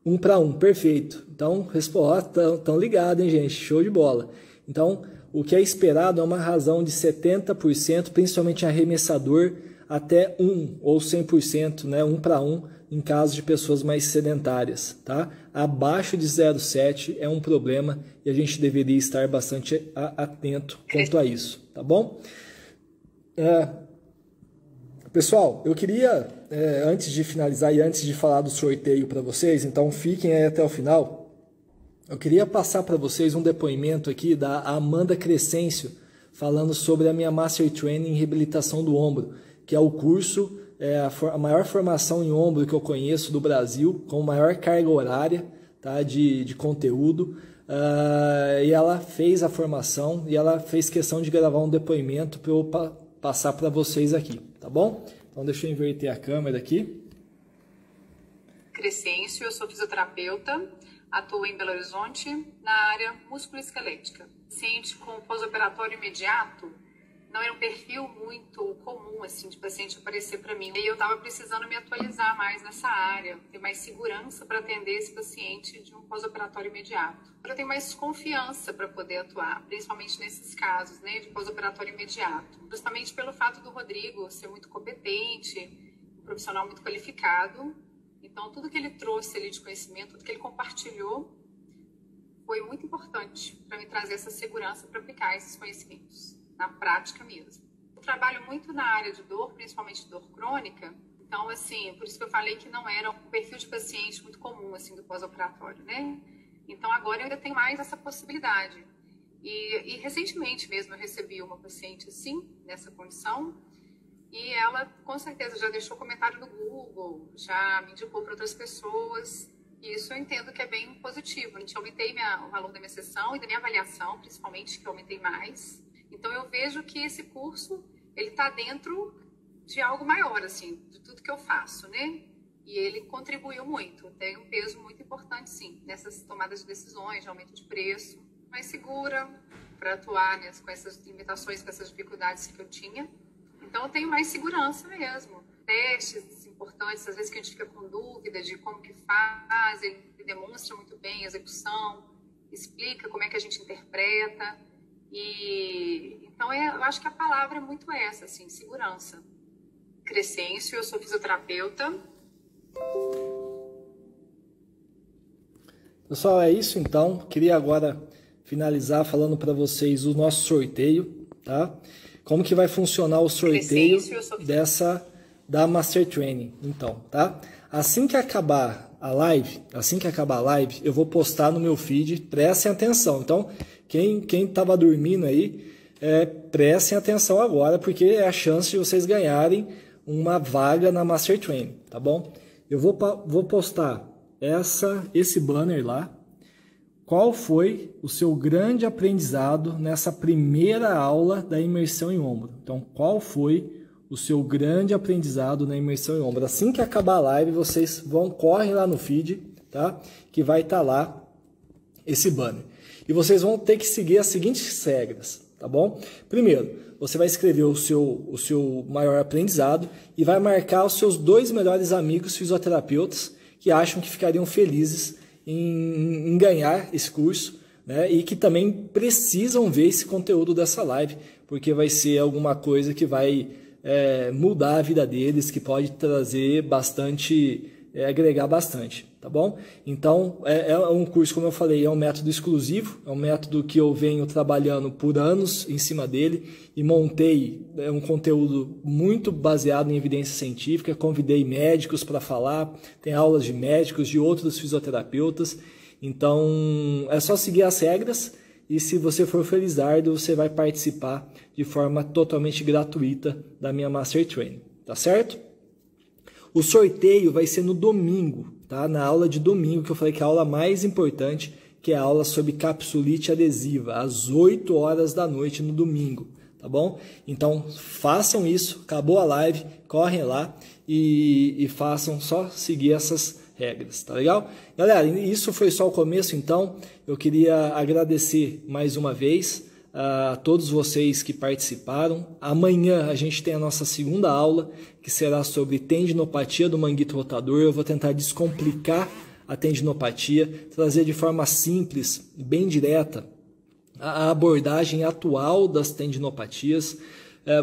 1 para 1, perfeito. Então, resposta, tão ligado, hein, gente? Show de bola. Então, o que é esperado é uma razão de 70%, principalmente arremessador, até 1 ou 100%, né? 1 para 1, em caso de pessoas mais sedentárias, tá? Abaixo de 0,7 é um problema e a gente deveria estar bastante atento quanto a isso, tá bom? Pessoal, eu queria, antes de finalizar e antes de falar do sorteio para vocês, então fiquem aí até o final, eu queria passar para vocês um depoimento aqui da Amanda Crescêncio, falando sobre a minha Master Training em Reabilitação do Ombro, que é o curso, a maior formação em ombro que eu conheço do Brasil, com maior carga horária, tá, de conteúdo. E ela fez a formação e ela fez questão de gravar um depoimento para eu passar para vocês aqui, tá bom? Então deixa eu inverter a câmera aqui. Crescêncio, eu sou fisioterapeuta, atuo em Belo Horizonte na área musculoesquelética. Paciente com pós-operatório imediato não era um perfil muito comum, assim, de paciente aparecer para mim. E eu estava precisando me atualizar mais nessa área, ter mais segurança para atender esse paciente de um pós-operatório imediato. Eu tenho mais confiança para poder atuar, principalmente nesses casos, né, de pós-operatório imediato. Justamente pelo fato do Rodrigo ser muito competente, um profissional muito qualificado. Então, tudo que ele trouxe ali de conhecimento, tudo que ele compartilhou, foi muito importante para me trazer essa segurança para aplicar esses conhecimentos na prática mesmo. Eu trabalho muito na área de dor, principalmente dor crônica. Então, assim, por isso que eu falei que não era um perfil de paciente muito comum, assim, do pós-operatório, né? Então, agora eu ainda tenho mais essa possibilidade. E recentemente mesmo eu recebi uma paciente, assim, nessa condição, e ela, com certeza, já deixou comentário no Google, já me indicou para outras pessoas, e isso eu entendo que é bem positivo. Eu aumentei o valor da minha sessão e da minha avaliação, principalmente, que eu aumentei mais. Então, eu vejo que esse curso, ele está dentro de algo maior, assim, de tudo que eu faço, né? E ele contribuiu muito, tem um peso muito importante, sim, nessas tomadas de decisões, de aumento de preço, mais segura para atuar com essas limitações, com essas dificuldades que eu tinha. Então, eu tenho mais segurança mesmo. Testes importantes, às vezes que a gente fica com dúvida de como que faz, ele demonstra muito bem a execução, explica como é que a gente interpreta. Então, eu acho que a palavra é muito essa, assim, segurança. Crescêncio, eu sou fisioterapeuta. Pessoal, é isso então. Queria agora finalizar falando para vocês o nosso sorteio, tá? como que vai funcionar o sorteio da Master Training. Então, tá? Assim que acabar a live, eu vou postar no meu feed, prestem atenção. Então, quem estava dormindo aí, prestem atenção agora, porque é a chance de vocês ganharem uma vaga na Master Training, tá bom? Eu vou postar esse banner lá. Qual foi o seu grande aprendizado nessa primeira aula da imersão em ombro? Então, qual foi o seu grande aprendizado na imersão em ombro? Assim que acabar a live, vocês correm lá no feed, tá? Que vai estar lá esse banner. E vocês vão ter que seguir as seguintes regras, tá bom? Primeiro, você vai escrever o seu maior aprendizado e vai marcar os seus 2 melhores amigos fisioterapeutas que acham que ficariam felizes em ganhar esse curso, né? E que também precisam ver esse conteúdo dessa live, porque vai ser alguma coisa que vai mudar a vida deles, que pode trazer bastante, agregar bastante, tá bom? Então, é um curso, como eu falei, é um método exclusivo, é um método que eu venho trabalhando por anos em cima dele e montei um conteúdo muito baseado em evidência científica, convidei médicos para falar, tem aulas de médicos, de outros fisioterapeutas, então é só seguir as regras e se você for felizardo, você vai participar de forma totalmente gratuita da minha Master Training, tá certo? O sorteio vai ser no domingo, tá? Na aula de domingo, que eu falei que é a aula mais importante, que é a aula sobre capsulite adesiva, às 8 horas da noite no domingo, tá bom? Então, façam isso, acabou a live, correm lá e façam só seguir essas regras, tá legal? Galera, isso foi só o começo, então eu queria agradecer mais uma vez a todos vocês que participaram. Amanhã a gente tem a nossa segunda aula, que será sobre tendinopatia do manguito rotador. Eu vou tentar descomplicar a tendinopatia, trazer de forma simples, bem direta, a abordagem atual das tendinopatias.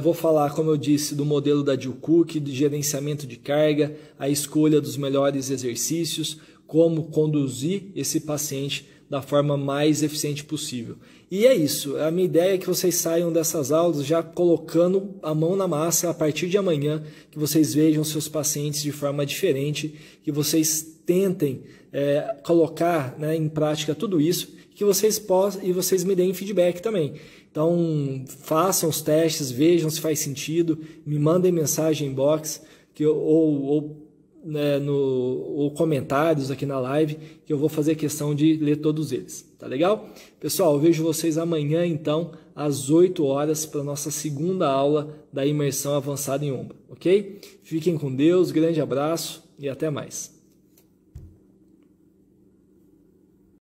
Vou falar, como eu disse, do modelo da Jill Cook, do gerenciamento de carga, a escolha dos melhores exercícios, como conduzir esse paciente da forma mais eficiente possível. E é isso, a minha ideia é que vocês saiam dessas aulas já colocando a mão na massa a partir de amanhã, que vocês vejam seus pacientes de forma diferente, que vocês tentem colocar, né, em prática tudo isso, que vocês possam e vocês me deem feedback também. Então, façam os testes, vejam se faz sentido, me mandem mensagem inbox ou comentários aqui na live, que eu vou fazer questão de ler todos eles, tá legal? Pessoal, eu vejo vocês amanhã, então, às 8 horas, para a nossa segunda aula da imersão avançada em ombro, ok? Fiquem com Deus, grande abraço e até mais.